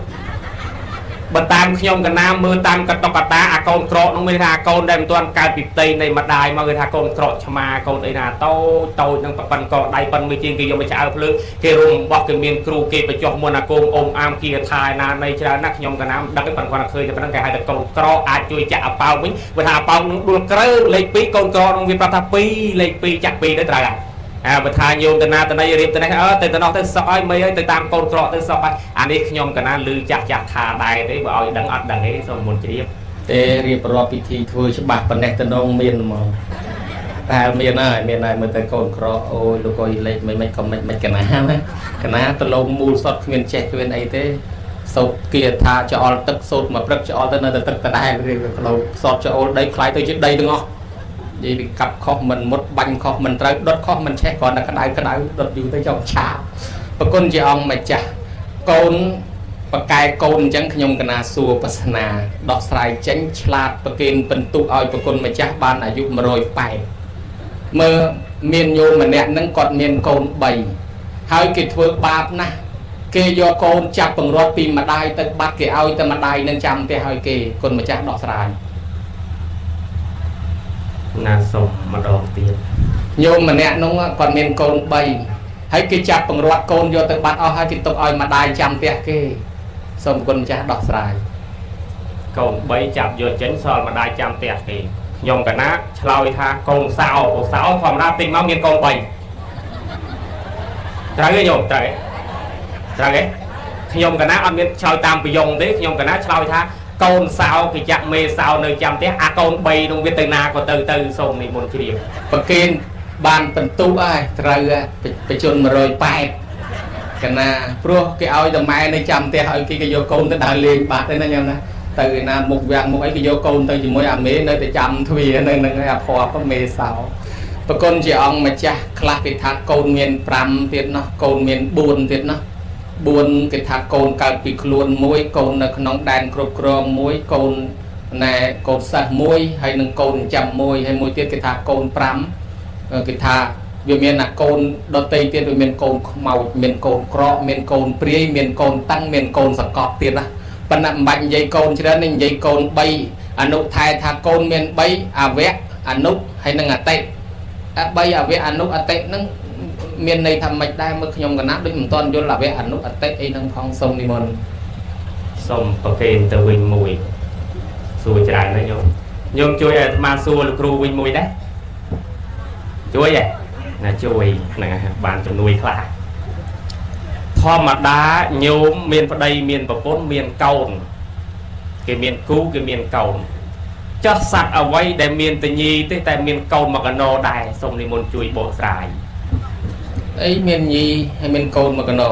បើតាមខ្ញុំកណាមើលតាមកតុកតាអាកូនក្រកនោះមានថាកូនដែលមិនទាន់កើតពីផ្ទៃនៃម្ដាយមកគេថាកូនក្រកឆ្មាកូនអីណាតូចនឹងប៉ិនកដៃប៉ិនមួយជាងគេយកមកឆ្អើភ្លើងគេរុំបោះគេមានគ្រូគេបញ្ចុះមុនអាគងអ៊ំអាមគីថាណានៃច្រើនណាស់ខ្ញុំកណាដឹងតែប៉ុន្តែគាត់ឃើញតែប៉ុណ្្នឹងគេហៅថាកូនក្រកអាចជួយចាក់អប៉ោងវិញបើថាអប៉ោងនឹងដួលក្រើលេខ 2 កូនក្រកនឹងវាប្រាប់ថា2លេខ 2 ចាក់ 2 ទៅត្រូវហើយបើថាញោមតាណាតណៃរៀបទៅនេះទៅតំណោះទៅសក់ឲ្យមីឲ្យទៅតាមកូនក្រកទៅសក់ឲ្យអានេះខ្ញុំកណាលឺចាស់ថាដែរទេបើឲ្យដឹងអត់ដឹងទេសូមមុនជ្រាបទេរៀបរាប់ពិធីធ្វើច្បាស់ប៉ុណ្ណេះតំណងមានហ្មងតែមានហើយមើលទៅកូនក្រកអូយលោកអើយលេខមិនក៏មិនកណាណាកណាទៅលងមូលសតគ្មានចេះគ្មានអីទេសោតគាថាចោលទឹកសោតមកព្រឹកចោលទៅនៅតែទឹកដដែលឬក្លោសតចោលដីខ្លាយទៅជាដីទាំងអស់និយាយពីកាប់ខុសមិនមុតបាញ់ខុសមិនត្រូវដុតខុសមិនឆេះគ្រាន់តែក្តៅដុតយូរទៅចង់ឆាបប្រគុណជាអង្គម្ចាស់កូនបកែកូនអញ្ចឹងខ្ញុំកណាសួរប្រស្នាដោះស្រាយចេញឆ្លាតប្រគេនពិន្ទុឲ្យប្រគុណម្ចាស់បានអាយុ108មើលមានញោមម្នាក់ហ្នឹងគាត់មានកូន3ហើយគេធ្វើបាបណាស់គេយកកូនចាប់បង្រាត់ពីម្ដាយទៅបាត់គេឲ្យតែម្ដាយនឹងចាំផ្ទះឲ្យគេគុណម្ចាស់ដោះស្រាយណាសុំម្ដងទៀតញោមម្នាក់នោះគាត់មានកូន3ហើយគេចាប់បង្រាត់កូនយកទៅបាត់អស់ហើយគេទុកឲ្យម្ដាយចាំផ្ទះគេសូមគុណម្ចាស់ដោះស្រាយកូន3ចាប់យកចេញសល់ម្ដាយចាំផ្ទះគេខ្ញុំកណាឆ្លើយថាកូនសោធម្មតាពេញមកមានកូន3ត្រូវទេញោមត្រូវទេខ្ញុំកណាអត់មានឆ្លើយតាមប្រយងទេខ្ញុំកណាឆ្លើយថាកូនសោគេចាក់មេសោនៅចាំផ្ទះអាកូន3នោះវាទៅណាក៏ទៅសូមនិមន្តជ្រាបប្រគេនបានបន្ទុកហើយត្រូវបច្ចុប្បន្ន108កណាព្រោះគេឲ្យតែម៉ែនៅចាំផ្ទះឲ្យគេយកកូនទៅដើរលេងបាត់ទេណាញោមណាទៅឯណាមុខវាំងមុខអីគេយកកូនទៅជាមួយអាមេនៅតែចាំទ្វារនៅនឹងអាភ័ព្វមេសោប្រគុណជាអង្គម្ចាស់ខ្លះគេថាកូនមាន5ទៀតណោះកូនមាន4ទៀតណោះ4គេថាកូនកើតពីខ្លួន1កូននៅក្នុងដែនគ្រប់គ្រង1កូនណែកូនសិស្ស1ហើយនឹងកូនចាំ1ហើយមួយទៀតគេថាកូន5គេថាវាមានអាកូនដតីទៀតវាមានកូនខ្មោចមានកូនក្រកមានកូនព្រាយមានកូនតាំងមានកូនសកត់ទៀតណាប៉ុន្តែមិនបាច់និយាយកូនច្រើនទេនិយាយកូន3អនុថែថាកូនមាន3អវៈអនុហើយនឹងអតិ3អវៈអនុអតិហ្នឹងមានន័យថាមិនដែរមើលខ្ញុំកណាដូចមិនទាន់យល់អវៈអនុអតិអីហ្នឹងផងសូមនិមន្តសូមប្រគេនទៅវិញមួយសួរច្រើនណាស់ញោមជួយឲ្យអាត្មាសួរលោកគ្រូវិញមួយដែរជួយឯណាជួយហ្នឹងបានជំនួយខ្លះធម្មតាញោមមានប្តីមានប្រពន្ធមានកូនគេមានគូគេមានកូនចោះសត្វអ្វីដែលមានតញីទេតែមានកូនមកកណោដែរសូមនិមន្តជួយបកស្រាយអីមានញីហើយមានកូនមកកណោ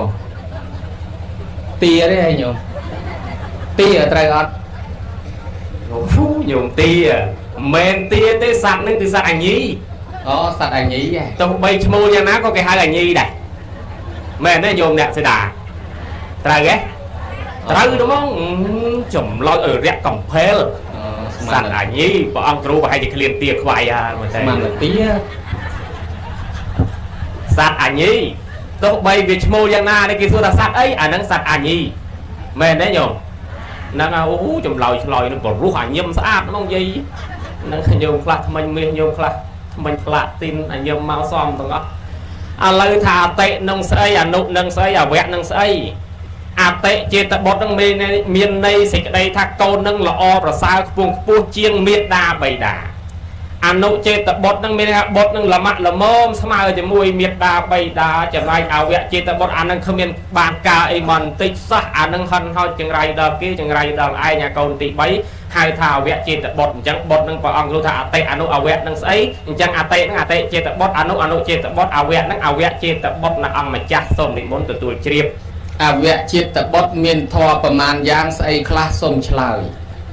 ទាទេហើយញោមទាត្រូវអត់ញោមទាមែនទាទេសត្វនឹងគឺសត្វអញីអូសត្វអញីទោះបីឈ្មោះយ៉ាងណាក៏គេហៅអញីដែរមែនទេញោមអ្នកសេដាត្រូវទេត្រូវđúng khôngចម្លោយអរិយកំផែលសត្វអញីព្រះអង្គគ្រូប្រហែលជាឃ្លានទាខ្វាយហើយមើលតែស្មានទា sát ảnh nhi tôi bay việt mô giang na đây kia xua là sát ấy à nắng sát ảnh nhi mền đấy nhung nắng chùm lòi nó còn rú ảnh nhâm sát nó không gì nắng nhung khla mình nhung khla mình khla tin ảnh nhâm mau xóm tầng đó à lời thà tệ nông xây à nụ nông xây à vẹn nông xây à tệ chia tập bột nông miền đây xịt đây thác câu nông là o và sao buông chiêng miệt đa bầy đà à nụ chia tập bột nông là mặt là mồm sao mà chỉ mùi miệt đa bầy đà chẳng ai à vẹn chia tập bột anh nông không miền bàn ca ấy mòn tích sắc anh nông hân thôi chẳng rai đờ kia chẳng rai đờ ai nhà câu tị bấy hai thảo vẹn chia tập bột chẳng bột nông vào ông lưu thả tệ anh nụ à vẹn nông xây chẳng à tệ chia tập bột anh nụ chia tập bột à vẹn chia tập bột là ông mà chắc xôm định muốn từ tuổi chiếp à vẹn chia tập bột miền thọประมาณ giang xây class สม chলাই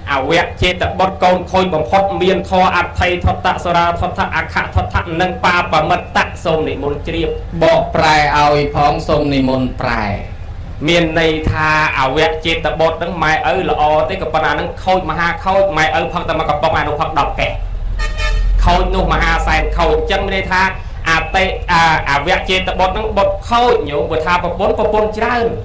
à vẹn chia tập bột con khôi bằng phốt miền thọ ạt thầy thọ tạ sora thọ tạ ác khạ thọ tạ nâng pa và mật tạ xôm định muốn chiếpบอกปลายเอาพ้องสมนิมนต์ปลาย miền này tha à vẹn chia tập bột nâng mai ơi là o tới cái phần nâng khôi mà ha khôi mai ơi phong ta mà gặp bông ai nó phong đọc kẻ khôi nụ mà ha sai khôi chân đây tha à tệ à vẹn chia tập bột nâng bột khôi nhiều bột tha bốn trơn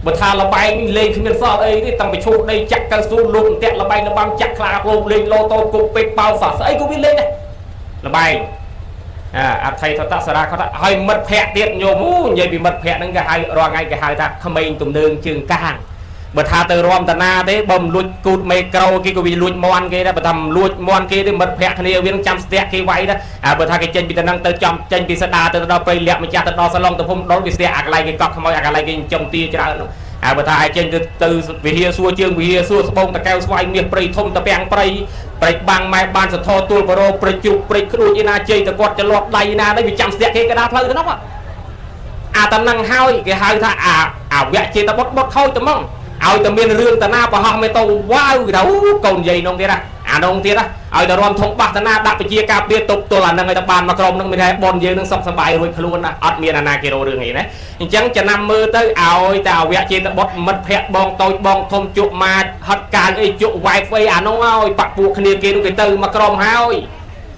bột tha là bay lên khi mình so đây thì tầm phải chụp đây chặt cao su luôn tẹt là bay nó bám chặt là luôn lên lô tô cục bê bao xả ấy cũng biết lên này là bay à thầy thọ tạ saraเขาให้มัดแพะเตี้ยโยมยัยbịมัดแพะนั่นก็ให้รอไงก็ให้ท่าขมิ้นตุ่มเดินจึงกลางบัดท่าเตอรวมตนาได้บ่มลุยกูดเมกเรากี่ก็วิลุยมอนกี่ได้บัดทำลุยมอนกี่ได้มัดแพะคนนี้เวียงจำสเต็กกี่ไว้ได้บัดท่ากี่เจนปีตะนังเตอจำเจนปีสตาเตอเราไปเลี้ยมันจะเตอสลองเตอพุ่มโดนวิเศษอะไรกี่ก็ขโมยอะไรกี่จมตีจะบัดท่าไอเจนtừวิเฮียซัวเจียงวิเฮียซัวสปงตะแก้วสวายเมียปริทมตะแปงปริบางไม้บานสะท้อตัวบโรประจุปริครูยีนาเจตะกอดจะหลอดใดนาได้ไปจำเสียเกกระดาเพลิงนะวะตำนังห้าวแกห้าวท่าแวะเจตะบดเข้าตะมั่งเอาตะเมียนเรื่องตะหน้าปะฮะไม่ต้องว้าวเดาเกาใหญ่นงเทียนะนงเทียนะเอาแต่รวมทงบัตตะหน้าดับไปเจียกาเบียตกตัวหลังนั่งไอตะบานมากรมนั่งไม่ได้บอลเยอะนั่งสบสบายรวยขลุ่นนะอัดเมียนาเกโรเรื่องนี้นะจังจะนำมือเตอเอาแต่แวะเจตะบดมัดแพะบองโตบองทมจุมาหัดการไอจุไวไฟน้องเอาปักปูคณีเกลูกเตอมากรมห้าว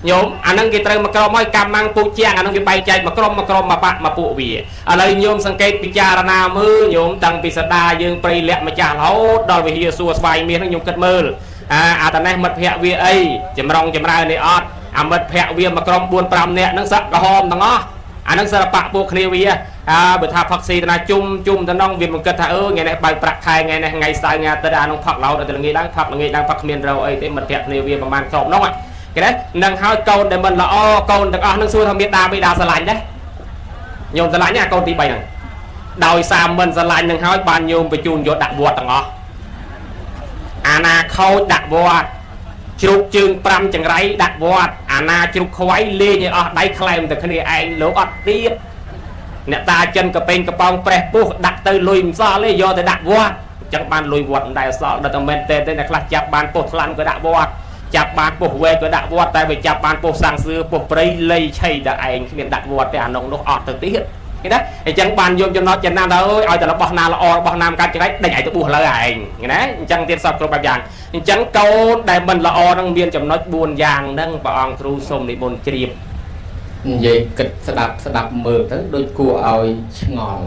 โยมนั่งเกตอมากรมให้กำมังปูเจียงนั่งเกใบใจมากรมมาปะมาปูวีอะไรโยมสังเกตพิจารณามือโยมตั้งปิสดายืงปริเละมาจ่าเขาดอลวิเฮียซัวสบายเมียนั่งโยมกัดมือตอนนี้มัดแพะเวียไอจำรองจำไรในออดมัดแพะเวียมากรมบวนปรำเนี่ยนั่งสักกระหอมตั้งอ๋อนั่งสระปะปูคณีเวียบทท่าพักซีตนาจุ่มตะน้องเวียนมันเกิดท่าไงเนี่ยใบประคายไงเนี่ยไงสายไงตะดาน้องพักเราแต่ละงี้ดังพักละงี้ดังพักเมียนเราไอ้เต็มมัดแพะคณีเวียประมาณ2น้องอ่ะแค่นั้นนั่งหาเกาแต่มันละอ้อเกาแต่นั่งสู้ทำเมียดาไม่ดาสลายได้โยมสลายเนี่ยเกาตีใบหนึ่งดาวสามมันสลายนั่งหาบานโยมไปจูนโยดักบัวตั้งอ๋อนาเขาดักบัวจุกจึงปรำจังไรดักบัวนาจุกเขาไว้เลี้ยได้คลายแต่คณีไอ้โลกอัดเตี้ยเนี่ยตาจันกระเป็นกระปองแปรปุ๊กดักเตยลุยซอเลยโยแต่ดักบัวจังบานลุยวัดได้ซอดัตเมนเตได้ในคลาสจับบานปุ๊กลันก็ดักบัวจับบานปุ๊กเวก็ดักบัวแต่ไปจับบานปุ๊กสั่งซื้อปุ๊กปริเลยใช่ดักไอ้เนี่ยดักบัวแต่นงนกอดตัวเตี้ยcái đấy thì chẳng bàn dùng cho nó chân nam đó ơiแต่ละบอนาละออบอnamกันจะได้ได้ใหญ่ตัวบัวเลยไอ้ไงนะจังเตียนสอบตัวแบบอย่างจังเกาได้มันละออนั่งเบียนจำน้อยบุญอย่างนั่งปองครูสมในบนเจียบvậy kịchสดับมือtới đôi cua ơi ngòn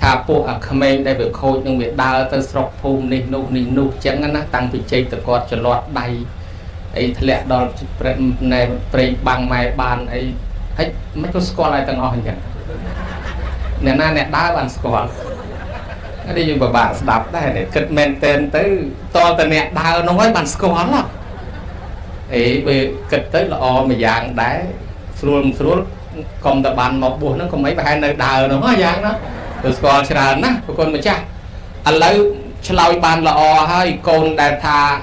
thàปูอักเมนได้แบบโคตรยังแบบดาวtớiสระภูมินี่นุจังนะตั้งไปใจตะกอดจะลอดใดไอ้ทะเลดอนในเปรย์บางไม้บานไอ้ไม่ก็สกอร์อะไรต่างๆอย่างเนี่ยน่าเนี่ยได้บานสกอร์ก็ได้อยู่แบบสดับได้เนี่ยกึศเมนเตนtới toแต่เนี่ยดาวน้อยบานสกอร์หรอกไอ้ไปกึศtới là o mà dạng đấy xuống còn tập bàn một buổi nó còn mấy bài nơi đào nó hóa dạng đó từ còn chờ na con mà cha anh lấy chơi bàn là o hay con đại thà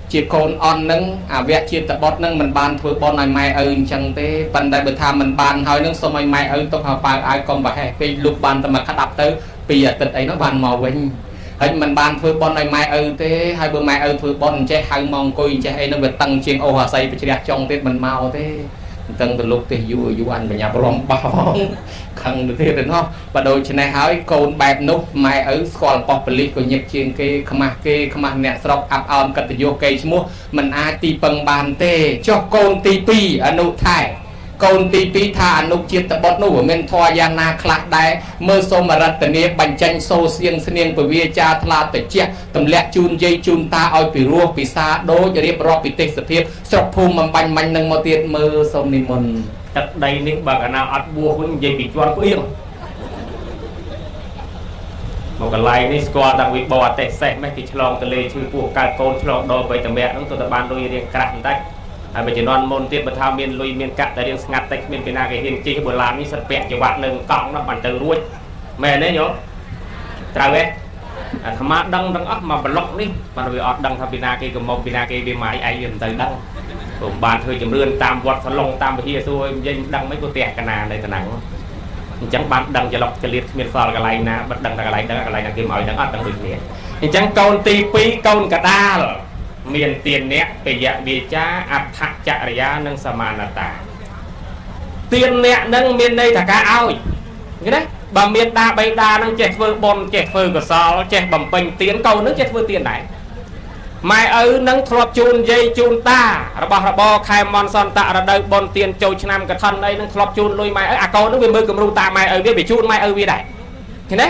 chỉ con on nâng vẽ chia tập bot nâng mình bàn thôi bon này mai chẳng thế phần đại bậc tham mình bàn hơi nâng xong mai tôi học bài ai còn bài cái lúc bàn tầm mà khát đập tới bây giờ tận ấy nó bàn màu vinh hay mình bàn thôi bon này mai thế hai bữa mai thôi bon che hai mong coi che hay nó về tăng chiên ô hòa xây bị chia trong thế mình màu thế từng từ lúc thì du anh về nhà bom bao khăn được thế không và đôi trên này hỏi cồn bẹp nút mai ở còn populi của nhật chiên cái khăm nè sọc áp on cật vô cây mua mình ai ti bằng bàn tê cho cồn ti pi ở nút thải កូនទី2ថាអនុជាតិបុត្រនោះមិនធរយ៉ាងណាខ្លះដែរមើលសូមរតនាបញ្ចេញសូសៀងស្នៀងពវាចាថ្លាតិចទម្លាក់ជូនយាយជូនតាឲ្យពីរោះពិសាដូចរៀបរាប់ពីទេសភាពស្រុកភូមិបំបាញ់មាញ់នឹងមកទៀតមើលសូមនិមន្តទឹកដីនេះបើកាលណាអត់បួសវិញនិយាយពីជាន់ផ្អៀងមកកន្លែងនេះស្គាល់តាំងពីបោអតិសេសមិនគេឆ្លងទលេឈឺពោះកើតកូនឆ្លងដល់បីតម្រាក់ហ្នឹងទៅបានលុយរៀងក្រាស់បន្តិចហើយបើជំនាន់មុនទៀតបើថាមានលុយមានកាក់តែរៀងស្ងាត់តិចគ្មានពីណាគេហ៊ានជិះបូឡាននេះសិតពាក់ចង្វាក់នៅកង់នោះបានទៅរួចមែនទេញោមត្រូវទេអាថ្មដឹងទាំងអស់មកប្លុកនេះបានវាអត់ដឹងថាពីណាគេកំមុំពីណាគេវាម៉ាយឯងវាមិនទៅដឹងព្រោះបានធ្វើជំរឿនតាមវត្តសឡុងតាមវិហារសួរនិយាយមិនដឹងមិនក៏ផ្ទះកណានៅតំណឹងអញ្ចឹងបានដឹងច្រឡុកចលៀតគ្មានសល់កន្លែងណាបាត់ដឹងតែកន្លែងដឹងកន្លែងណាគេមកឲ្យដឹងអត់ដឹងដូចគ្នាអញ្ចឹងកូនទី2កូនកដាលមានទានអ្នកពយៈវាចាអដ្ឋចរិយានិងសមានតាទានអ្នកនឹងមានន័យថាការឲ្យឃើញទេបើមានដាបៃតានឹងចេះធ្វើបុណ្យចេះធ្វើកុសលចេះបំពេញទានកូននឹងចេះធ្វើទានដែរម៉ែឪនឹងធ្លាប់ជូនយាយជូនតារបស់របរខែមនសន្តៈរដូវបុណ្យទានចូលឆ្នាំកឋិនអីនឹងធ្លាប់ជូនលុយម៉ែឪអាកូននឹងវាមើលគំរូតាម៉ែឪវាជូនម៉ែឪវាដែរឃើញទេ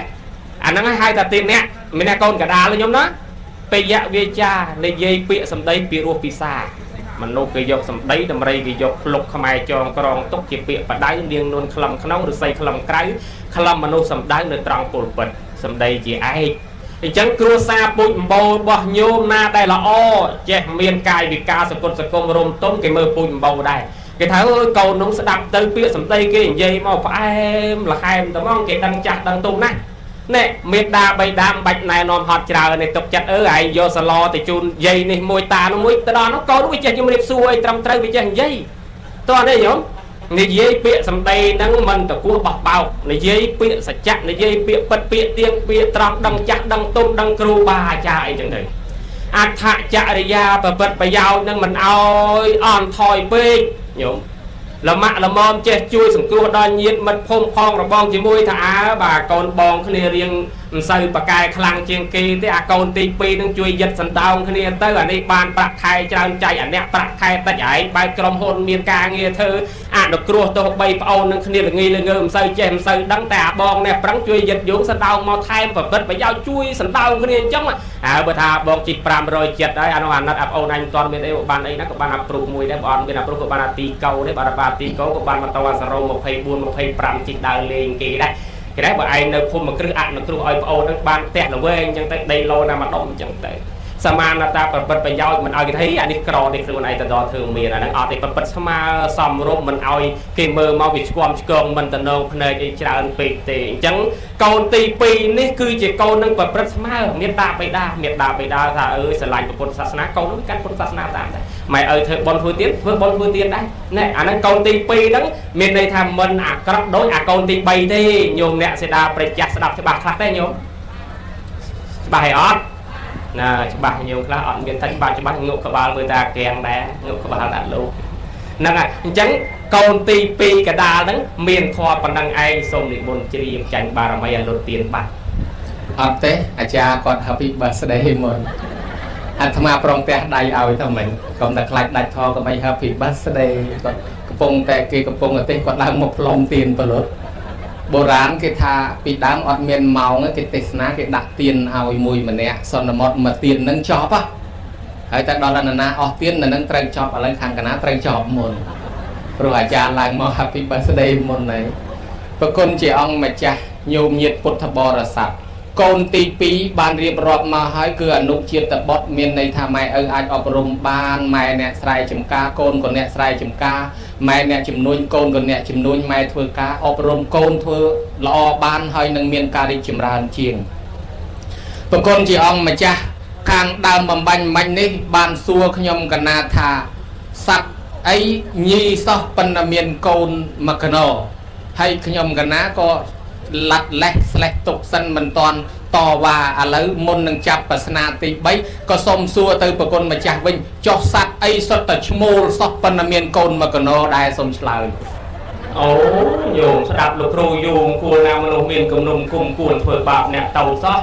អាហ្នឹងហៅថាទានអ្នកមានអ្នកកូនកដាលខ្ញុំណាពយៈវាចានិយាយពាក្យសម្ដីពីរោះពិសាមនុស្សគេយកសម្ដីតម្រៃគេយកភ្លុកខ្មែរចងក្រងទុកជាពាក្យបដៅនាងនួនខ្លឹមក្នុងឬស័យខ្លឹមក្រៅខ្លឹមមនុស្សសម្ដៅនៅត្រង់ពលពិតសម្ដីជាឯកអញ្ចឹងគ្រួសារពុជអំបូររបស់ញោមណាដែលល្អចេះមានកាយវិការសកុតសកុំរំទុំគេមើលពុជអំបូរដែរគេថាអើយកូននោះស្ដាប់ទៅពាក្យសម្ដីគេនិយាយមកផ្អែមល្ហែមតែហ្មងគេដឹងចាស់ដឹងទុំណាស់ណែមេដាបៃតាមិនបាច់ណែនាំហត់ច្រើននេះទុកចិត្តឯងយកសឡទៅជូនយាយនេះមួយតានោះមួយទៅដល់នោះកូនវាចេះជំរាបសួរអីត្រឹមត្រូវវាចេះនិយាយតោះនេះញោមនិយាយពាក្យសម្ដីហ្នឹងមិនតគួរបោះបោកនិយាយពាក្យសច្ចៈនិយាយពាក្យពិតពាក្យទៀងពាក្យត្រង់ដឹងចាស់ដឹងទុំដឹងគ្រូបាអាចារ្យអីចឹងទៅអដ្ឋចរិយាប្រព្រឹត្តប្រយោជន៍នឹងមិនអោយអន់ថយពេកញោមលម៉ាក់លមមចេះជួយសង្គ្រោះដល់ញាតិមិត្តភូមិផងរបងជាមួយថាអើបាទកូនបងគ្នារៀងមិនសូវប្រកែខ្លាំងជាងគេទេអាកូនទី2នឹងជួយយឹតសណ្ដោងគ្នាទៅអានេះបានប្រាក់ខែច្រើនចៃអាអ្នកប្រាក់ខែតិចឯងបើក្រុមហ៊ុនមានការងារធ្វើអនុគ្រោះទោះបីប្អូននឹងគ្នាល្ងីល្ងើមិនសូវចេះមិនសូវដឹងតែអាបងនេះប្រឹងជួយយឹតយោងសណ្ដោងមកថែមប្រព្រឹត្តប្រយោជន៍ជួយសណ្ដោងគ្នាអញ្ចឹងហើយបើថាបងជី500ចិត្តហើយអានោះអាណិតអាប្អូនឯងមិនទាន់មានអីបានអីណាក៏បានអាប់ព្រូបមួយដែរបងអត់មានអាប់ព្រូបក៏បានអាទីកោដែរបានអាទីកោក៏បានបន្តអាសរោ24 25ជីកដើរលេងគេដែរគេដែរបើឯងនៅភូមិមកគ្រឹះអនុគ្រោះឲ្យប្អូននឹងបានផ្ទះល្វែងអញ្ចឹងទៅដីឡូណាម្ដុំអញ្ចឹងទៅសមានតាប្រព្រឹត្តប្រយោជន៍មិនឲ្យគេថាអានេះក្រនេះខ្លួនឯងទៅដល់ធ្វើមានអាហ្នឹងអត់ទេប្រព្រឹត្តស្មើសមរម្យមិនឲ្យគេមើលមកវាឆ្គាំឆ្គងមិនតំណងភ្នែកអីច្រើនពេកទេអញ្ចឹងកូនទី2នេះគឺជាកូននឹងប្រព្រឹត្តស្មើមានតាបិតាថាអើយស្រឡាញ់ពុទ្ធសាសនាកូននឹងកាន់ពុទ្ធសាសនាតាមដែរម៉ែឲ្យធ្វើបុណ្យធ្វើទានធ្វើបុណ្យធ្វើទានដែរណែអាហ្នឹងកូនទី2ហ្នឹងមានន័យថាមិនអាក្រក់ដូចអាកូនទី3ទេញោមអ្នកសេដាប្រជាស្ដាប់ច្បាស់ខ្លះទេញោមច្បាស់ហើយអត់ណាច្បាស់ញោមខ្លះអត់មានតែច្បាស់ងក់ក្បាលមើលតាកៀងដែរងក់ក្បាលដាក់លោកហ្នឹងហើយអញ្ចឹងកូនទី2កដាលហ្នឹងមានធម៌ប៉ុណ្ណឹងឯងសូមនិមន្តជ្រាបចាញ់បារមីឲ្យលុតទៀនបាត់អត់ទេអាចារ្យគាត់ Happy Birthday មុនអាត្មាប្រងផ្ទះដៃឲ្យទៅមិញកុំតែខ្លាចដាច់ធរក៏មិន Happy Birthday គាត់កំពុងតែគេកំពុងតែគាត់ឡើងមកផ្លុំទៀនប្រលត់បុរាណគេថាពីដើមអត់មានម៉ោងគេទេសនាគេដាក់ទៀនឲ្យមួយម្នាក់សន្មតមកទៀននឹងចប់ហើយតែដល់ណាអស់ទៀននឹងត្រូវចប់ឥឡូវខាងកណាត្រូវចប់មុនព្រោះអាចារ្យឡើងមក Happy Birthday មុនហើយប្រគុណជាអង្គម្ចាស់ញោមញាតពុទ្ធបរិស័ទកូនទី2បានរៀបរាប់មកហើយគឺអនុជាតិបុត្រមានន័យថាម៉ែឪអាចអប់រំបានម៉ែអ្នកស្រែចម្ការកូនក៏អ្នកស្រែចម្ការម៉ែអ្នកជំនួញកូនក៏អ្នកជំនួញម៉ែធ្វើការអប់រំកូនធ្វើល្អបានហើយនឹងមានការរីកចម្រើនជាងប្រគុណជាអង្គម្ចាស់ខាងដើមបំបញ្ញមិញនេះបានសួរខ្ញុំកណាថាសត្វអីញីសោះប៉ុន្តែមានកូនមកកណោហើយខ្ញុំកណាក៏លាត់លេះស្លេះទុកសិនមិនតាន់តវ៉ាឥឡូវមុននឹងចាប់ប្រស្នាទី3ក៏សុំសួរទៅប្រគុណម្ចាស់វិញចុះសัตว์អីសុទ្ធតែឈ្មោលសោះប៉ុន្តែមានកូនមកកណោដែរសុំឆ្លើយអូញោមស្ដាប់លោកគ្រូយូមគួរណាមនុស្សមានគំនុំគុំគួរធ្វើបាបអ្នកតោសោះ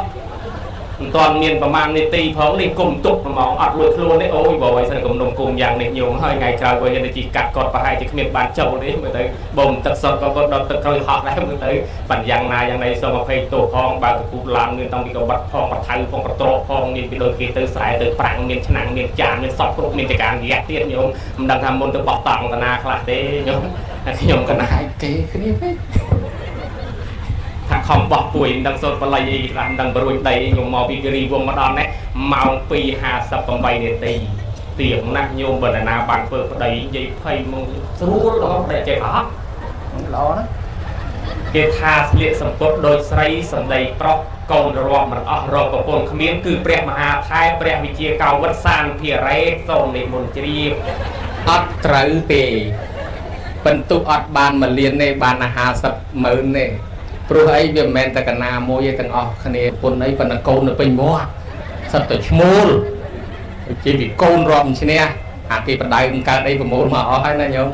toàn miềnประมาณ này tì phóng đi cùng tục mà mỏng ọt luôn luôn đấy ôi bồi sao cùng đồng cùng dạng này nhiều hơi ngày trời bây giờ chỉ cắt cọt và hai chỉ miền bàn châu đấy mới tới bồn tật sọt có đợt tật rồi họ đấy mới tới bản dạng này sau mà phải tổ phong bao cụ làm nên tông bị cầu bật phong bật thay phong bật trộn phong nên bị đôi khi tới sải tới phẳng miền chăn miền chạm miền sọt miền chỉ càng ghét tiền nhiều đang tham môn tới bọc tặng cả na khla thế nhom cả na cái nàyถ้าคอมบอกปุ๋ยดังสดปลายดังบริเวณใดยมมอปีกรีวงมาดอนเนี่ยเมาปี50 ปีเนี่ยเตียงนักโยมบรรณาบางเปิดใดยิ่งไพ่มึงรู้แล้วแต่ใจหรอล้อนะเกธาเลียสมบูรณ์โดยใช้สมเด็จเพราะกองรวมมันออกรบกับคนขมิ้นคือเปรียมหาไทยเปรียวิเชียเก่าวัดซานเพียเรศทรงในมณฑลีอัดตรึเปเป็นตุอัดบานมาเลียนในบานอาหารสับเหมือนเนี่ยปลุกไอ้เบียแมนตะกันนาโมยตั้งออกคะแนนคนไอ้ปนโกนเป็นมัวสัตว์ชมูลจีบีโกนรอมใช่ไหมหากที่ประเดี๋ยวการได้ประมูลมาเอาให้นะโยม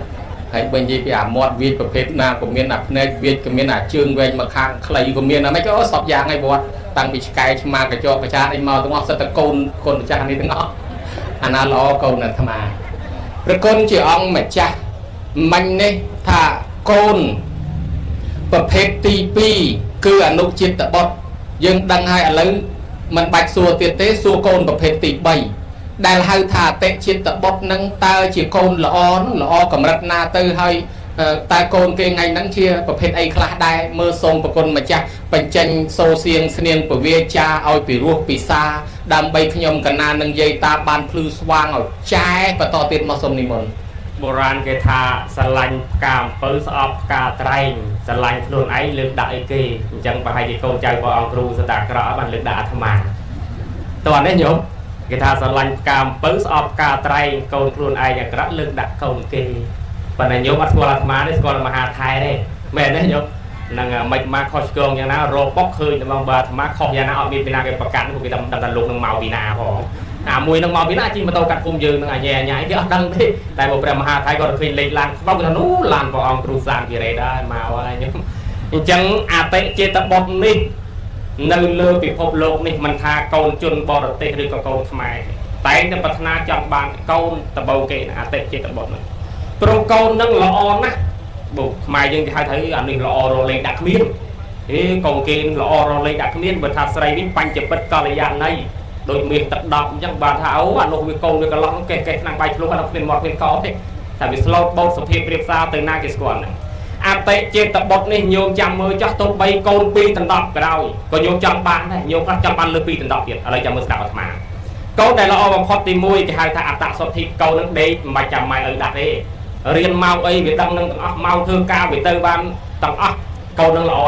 ให้เป็นจีบีมอดวีประเภทนาผมมีนับในวีก็มีนับเชื่องเวงมาข้างใครก็มีนะไม่ก็สอบยางไอ้บวชตั้งบิชไกชมากระจกกระชากไอ้เมาตั้งออกสัตว์โกนคนกระชากนี่ตั้งออกอันนั้นล้อโกนนั่นทำไมประคนจีอองเหมือนจ้ามันเนี่ยถ้าโกนประเภทตีปีคืออนุจิตตบดยังดังให้อะไรมันบัดสัวเตเตสัวโกนประเภทตีใบได้ให้ถ่าเตะจิตตบดนั่งตาจีโกนละอ้อนละอ้อกับรัตนาเตอให้ตาโกนเกงไงนั่งเชียประเภทไอคลาได้เมื่อทรงประกนมาจากเป็นจันโซเซียงเสนียงประเวจาเอาปีรูปปีซาดำใบขยมกันนานังเยตาบานพลูสว่างเอาใจประต่อติดมาสมนิมนต์โบราณเกธาสลันกามปื้อสอบกาไตรสลันโดนไอเลือกด่าไอเกจังไปให้โกใจพอเอาครูสตากระบันเลือกด่าธรรมาตัวนี้โยมเกธาสลันกามปื้อสอบกาไตรโกนครูไออย่างกระเลือกด่าโกนเกปัญญโยมอัศวรธรรมาได้สกอลมหาไทยได้แม่เนี่ยโยมนางไม่มาคอสกงอย่างนั้นโรปอกเคยจะมองบาธรรมะขอบยานาเอามีปีนาเก็บประกันผมไปดำลุกนางเมาปีนาพอมวยนางมอปีน่าจริงมาโตกัดคุมยืนนางแย่ใหญ่ที่ดังที่แต่บอกประมหาไทยก็เคยเล่นลานต้องกันนู้ลานพอองครูสานกี่ไรได้มาว่าอย่างจังอาเตเจตบดนี่นั่นเลือปิภพโลกนี่มันทาโกนจนบอดเตะหรือก็โกนทำไมแต่จะพัฒนาจับบานโกนตะเบาเกนอาเตเจตบดนั่นโปรโกนนั่งละออนนะบุกทำไมยังจะให้thấyอันนี้ละออนเราเลยดักเมียนโกนเกนละออนเราเลยดักเมียนบนทัศน์นี่ปัญจปัตตาลยานในโดยมีตัดดอกยังบาดเท้าอันโนวิโกนวิกลองเกะนางใบพลุกันเราเป็นหมดเป็นก้อนแต่วิสโลบอลสเปียเปรียบซาเตนาเกสกวนอาเตเจตบดนี่โยมจำมือจับตัวใบโกนปีตัดดอกก็ได้ก็โยมจำบ้านได้โยมก็จำบ้านเลยปีตัดดอกเดียวอะไรจำมือสาวมาโกนแต่เราเอาพอตีมวยจะให้ถ้าอัตตาสถิตโกนนั้นเด็กมาจำไม่ดักเอเรียนเมาไอ้วิตังนั่งเมาเธอกาวิเตอร์บ้านตังโกนนั่งหล่อ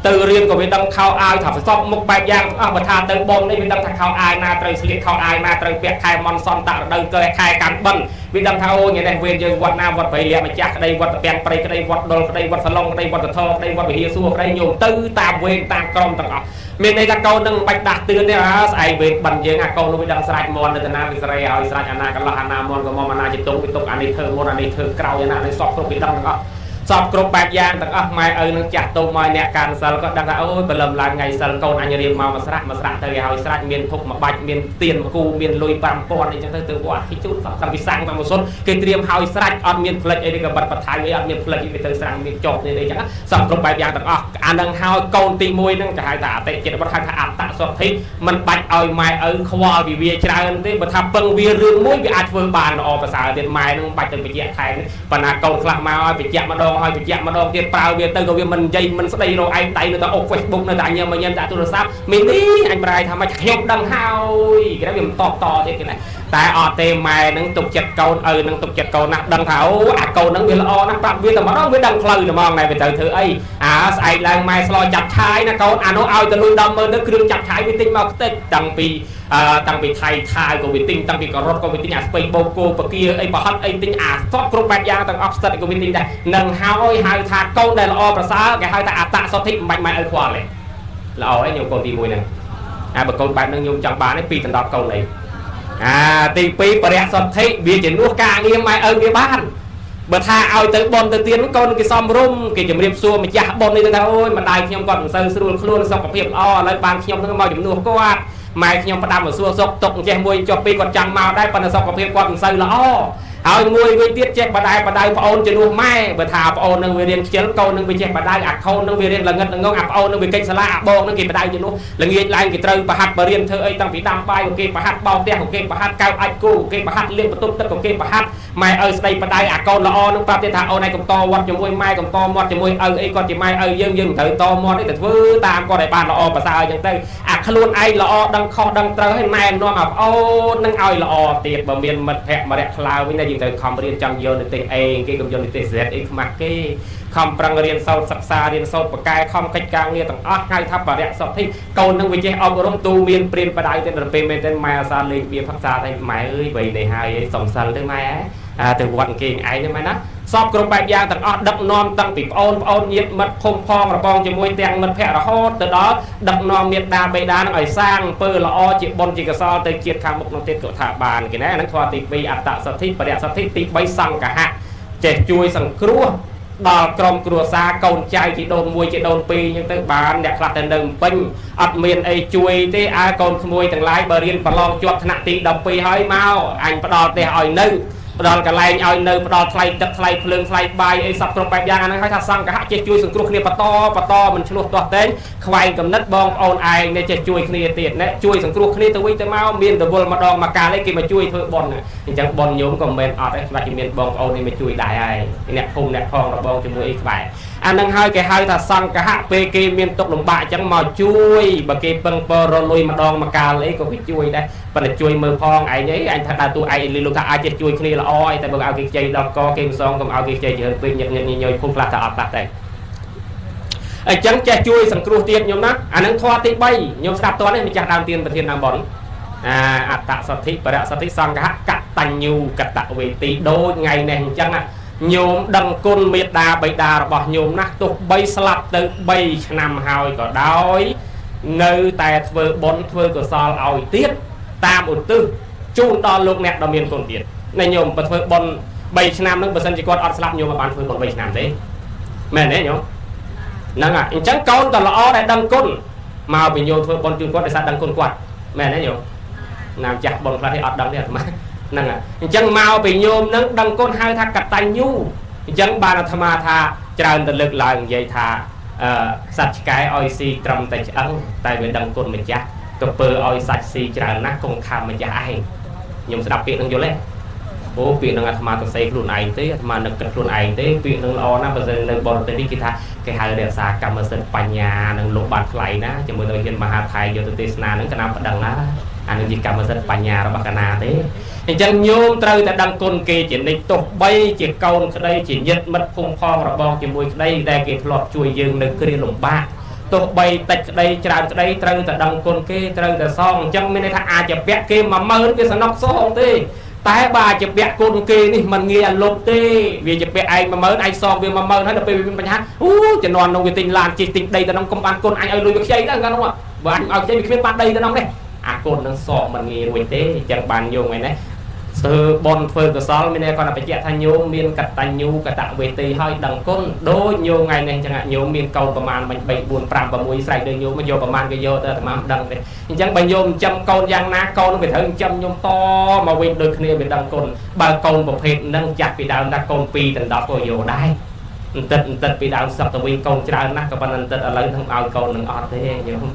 ตื่นเรียนก็ไปดังข่าวอายถ้าไปสอบมุกแบบอย่างประธานตื่นบอลได้ไปดังข่าวอายนาเตยสลิดข่าวอายนาเตยเปียกไข่มอนซอนตะเดินเกยไข่กันบันวิดังข่าวอย่างนี้เวรยังวัดนาวัดไปเลี้ยมาจากได้วัดแปลงไปได้วัดโดนได้วัดสลองได้วัดตะทองได้วัดไปเฮียซัวได้โยมตื้อตามเวรตามกรมต่างๆมีในตะเกาดังไปดักตื่นเนี่ยไอเวรบันยังอาเกาลงไปดังสลายมอนในธนาวิสราเอาอิสราอานากันละฮานามอนก็มอมานาจิตตงวิตกอันนี้เธอมอนอันนี้เธอกล่าวอย่างนั้นในสอบตรงไปดังก็สอบกรบแบบยางแต่ไม่นึกจัดตัวมอยเนี่ยการสัลก็ดังโอ้ยเปลมลานไงสัลโกนอันยรีมาสระเตยเอาอิสระเมียนทุกมาบัดเมียนเตียนกูเมียนลุยปามปอนนี่จังเตยวัดที่จุดสังพิสังมาหมดสนเกตรียมเอาอิสระอันเมียนเพลย์ไอ้นี่ก็บัดปัทไทยอันเมียนเพลย์ที่ไปเตยสังเมียนจบนี่เลยจังสอบกรบแบบยางแต่อันดังเฮาโกนตีมวยนั่งจะหายตาเตะเจ็ดวัดทางอัตตะสดที่มันบัดเอาไม้ควาวิเวียชราอันที่บัดทำปังเวียเรื่องมวยวิอาจเฟื่องบานออกภาษาเดียนไม้นั่งบัดจนไปเจี๊ยไทยปนาโกนคลามาไปเจี๊ยมาดองไปเจี๊ยมาดองเปล่าเวียนเตอร์ก็เวียนมันใจมันสไลด์เราไอ้ไตในตัวอกเฟซบุ๊กในแต่เนี่ยมันยันแต่โทรศัพท์มินี่ไอ้บรายทำมาเขียวดังเฮาอีกแล้วเวียนต่อที่กันไหนแต่ออเตมายนั่งตกเจ็ดเกานั่งตกเจ็ดเกานักดังเท้าเกานั่งเวียนละอนั่งปรับเวียนแต่มาต้องเวียนดังเพลินมองในไปเจอเธอไอ้ไอ้แรงไม้สลอยจับชายนะเกาโน้เอาจะลุยดำเมินนึกเครื่องจับชายวิติ้งมาเต้ดังปีตั้งปีไทยก็วิติ้งตั้งปีกรถก็วิติ้งสเปนโบโกปะเกียไอ้ปะฮัตไอ้ติ้งซอฟกรุ๊ปแบบยางตั้งออฟสเตอร์ก็วิติ้งได้นั่งเฮาไอ้หายทาเกาได้ละอภาษาแกหายแต่อัตตะสถิตใบไม้ควาเลยละอไอ้โยมโกตีมวยนั่งบางคนแบบนั่งโยมจังบานไอ้ปีตันดอกเกาเลยตีปีประเดี๋ยวสถิตเบียร์จิ๋นลูกกาเงี้ยไม้เบียร์บ้านเบอร์ท่าเอาเตะบอลเตะเตียนมันก้นกิซ้อมรุ่มกิจะเรียบซัวมันจะบอลนี่ตั้งแต่โอ้ยมันได้เขียมก่อนใส่สรุปคล้วนสองกับเพียบอ้อแล้วบางเขียมทั้งมาอยู่นัวกวาด ម៉ែខ្ញុំផ្ដាំមកសួរសុកទុកចេះមួយចុះពីគាត់ចាំមកដែរប៉ុន្តែសុខភាពគាត់មិនសូវល្អហើយមួយវិញទៀតចេះបដៅប្អូនជំនួសម៉ែបើថាប្អូននឹងវារៀនខ្ជិលកូននឹងវាចេះបដៅអាខូននឹងវារៀនល្ងិតល្ងងអាប្អូននឹងវាកិច្ចសាលាអាបងនឹងគេបដៅជំនួសល្ងាចឡើងគេត្រូវប្រហាត់បរៀនធ្វើអីតាំងពីដាំបាយក៏គេប្រហាត់បោកផ្ទះក៏គេប្រហាត់កៅអាចគូក៏គេប្រហាត់លាបបន្ទប់ទឹកក៏គេប្រហាត់ម៉ែឪស្ដីបដៅអាកូនល្អនឹងប្រាប់ទៀតថាអូនឯងកំតវត្តជាមួយម៉ែកំតមាត់ជាមួយឪអីគាត់ជាម៉ែឪយើងមិនត្រូវតមាត់អីតែធ្វើតាមគាត់ឲ្យបានល្អប្រសើរអញ្ចឹងទៅអាខ្លួនឯងល្អដឹងខុសដឹងត្រូវហើយណែនាំអាប្អូននឹងឲ្យល្អទៀតបើមានមិត្តភក្តិមករៈខ្លាវិញយើងត្រូវខំរៀនចង់យកនិទេសអេគេកុំយកនិទេស Z អីខ្មាស់គេខំប្រឹងរៀនសូត្រសិក្សារៀនសូត្របកកែខំកិច្ចការងារទាំងអស់ហៅថាបរិយសទ្ធិកូននឹងវាចេះអប់រំទូមានព្រានបដៅទៅដល់ពេលមែនទេម៉ែអាសាលេងវាផឹកសាតែម៉ែអើយវ័យនេះហើយសំសិលទៅម៉ែទៅវត្តគេឯងទេម៉ែណាសពគ្រប់បែបយ៉ាងទាំងអស់ដឹកនាំតាំងពីប្អូនញាតិមិត្តភូមិផងរបងជាមួយទាំងមិត្តភក្តិរហូតទៅដល់ដឹកនាំមេត្តាបិតានឹងឲ្យសាងអំពើល្អជាបុណ្យជាកុសលទៅជាតិខាងមុខនោះទៀតក៏ថាបានគេណាហ្នឹងធម៌ទី2អត្តសទ្ធិបរិយសទ្ធិទី3សង្ឃហៈចេះជួយសង្គ្រោះដល់ក្រុមគ្រួសារកូនចៅជីដូន1ជីដូន2អញ្ចឹងទៅបានអ្នកខ្លះទៅនៅពេញអត់មានអីជួយទេកូនក្មួយទាំងឡាយបើរៀនប្រឡងជាប់ថ្នាក់ទី12ហើយមកអញផ្ដល់ផ្ទះឲ្យនៅផ្ដល់កន្លែងឲ្យនៅផ្ដល់ថ្លៃទឹកថ្លៃភ្លើងថ្លៃបាយអីសពគ្រប់បែបយ៉ាងអាហ្នឹងហៅថាសង្ឃហៈចេះជួយសង្គ្រោះគ្នាបន្តមិនឆ្លោះទាស់តែងខ្វែងកំណត់បងប្អូនឯងនេះចេះជួយគ្នាទៀតណាជួយសង្គ្រោះគ្នាទៅវិញទៅមកមានរវល់ម្ដងមកកាលឯងគេមកជួយធ្វើបុណ្យអញ្ចឹងបុណ្យញោមក៏មិនមែនអត់ទេច្បាស់ជាមានបងប្អូននេះមកជួយដែរហើយអ្នកភូមិអ្នកផងរបងជាមួយអីក្បែរអាហ្នឹងហើយគេហៅថាសង្ឃហៈពេលគេមានទុកលំបាកអញ្ចឹងមកជួយបើគេពឹងពររលុយម្ដងមកកាលអីក៏គេជួយដែរប៉ុន្តែជួយមើលផងឯងអីអញថាដើរតួឯងលោកថាអាចជួយគ្នាល្អឯតែបើឲ្យគេខ្ចីដល់កគេមិនសងកុំឲ្យគេខ្ចីច្រើនពេកញឹកញយភូមិខ្លះតែអត់ខ្លះតែអញ្ចឹងចេះជួយសង្គ្រោះទៀតញោមណាអានឹងធម៌ទី3ញោមស្ដាប់តនេះម្ចាស់ដើមទានប្រធានដើមបនអត្តសទ្ធិបរិយសទ្ធិសង្ឃហៈកតញ្ញូកតវេទីដូចថ្ងៃនេះអញ្ចឹងញោមដឹងគុណមេត្តាបិតារបស់ញោមណាទោះបីស្លាប់ទៅ3ឆ្នាំហើយក៏ដោយនៅតែធ្វើបុណ្យធ្វើកុសលឲ្យទៀតតាមឧទ្ទិសជូនដល់លោកអ្នកដ៏មានគុណទៀតណែញោមបើធ្វើបុណ្យ3ឆ្នាំហ្នឹងបើសិនជាគាត់អត់ស្លាប់ញោមបានធ្វើបុណ្យ3ឆ្នាំទេមែនទេញោមហ្នឹងអញ្ចឹងកូនក៏ល្អដែលដឹងគុណមកពីញោមធ្វើបុណ្យជូនគាត់ដោយសារដឹងគុណគាត់មែនទេញោមណាមចាស់បុណ្យខ្លះទេអត់ដឹងទេអាត្មាហ្នឹងអញ្ចឹងមកពីញោមហ្នឹងដឹងគុណហៅថាកតញ្ញូអញ្ចឹងបានអាត្មាថាច្រើនទៅលើកឡើងនិយាយថាសត្វឆ្កែឲ្យស៊ីត្រឹមតែឆ្អឹងតែវាដឹងគុណម្ចាស់ក៏ពើឲ្យសាច់ស៊ីច្រើនណាស់គង់ខំម្ចាស់ឯងខ្ញុំស្ដាប់ពាក្យហ្នឹងយល់ទេអូពាក្យហ្នឹងអាត្មាទៅសេខ្លួនឯងទេអាត្មានឹកគិតខ្លួនឯងទេពាក្យហ្នឹងល្អណាស់បើនៅបរទេសនេះគេថាគេហៅរក្សាកម្មសិទ្ធិបញ្ញានឹងលោកបានថ្លៃណាជាមួយនឹងហ៊ានមហាថៃយកទៅទេសនាហ្នឹងកណាប្តឹងណាអានឹងជាកម្មសិទ្ធិបញ្ញារបស់កណាទេអញ្ចឹងញោមត្រូវតែដឹងគុណគេជានិច្ចទោះបីជាកូនក្តីជាញាតិមិត្តភូមិផងរបងជាមួយក្តីដែលគេធ្លាប់ជួយយើងនៅគ្រាលំបាកទោះបីតិចក្តីច្រើនក្តីត្រូវតែដឹងគុណគេត្រូវតែសងអញ្ចឹងមានន័យថាអាចពាក់គេ10000គេសំណុកសងទេតែបើជាពាក់គុណគេនេះមិនងាយអាលុបទេវាជាពាក់ឯង10000ឯងសងវា10000ហើយដល់ពេលវាមានបញ្ហាអូជំនាន់នោះវាទិញឡានជិះទិញដីទៅក្នុងកុំបានគុណអញឲ្យលុយវាខ្ចីដែរហ្នឹងបើអញឲ្យខ្ចីវាគ្មានបានដីទៅក្នុងទេអាគុណនឹងសងមិនងាយរួចទេអញ្ចឹងបានយងឯនេះធ្វើបុណ្យធ្វើកុសលមានន័យគាត់បញ្ជាក់ថាញោមមានកតញ្ញូកតវេទីឲ្យដឹងគុណដូចញោមថ្ងៃនេះអញ្ចឹងញោមមានកូនប្រមាណ3 4 5 6ស្រែកដូចញោមមកយកប្រមាណគេយកទៅអាត្មាមិនដឹងទេអញ្ចឹងបើញោមចិញ្ចឹមកូនយ៉ាងណាកូនវាត្រូវចិញ្ចឹមញោមតមកវិញដូចគ្នាវាដឹងគុណបើកូនប្រភេទហ្នឹងចាស់ពីដើមថាកូន2ដល់10ក៏យកដែរបន្តិចពីដើមសឹកទៅវិញកូនច្រើនណាស់ក៏ប៉ុន្តែបន្តិចឥឡូវនឹងឲ្យកូននឹងអត់ទេញោម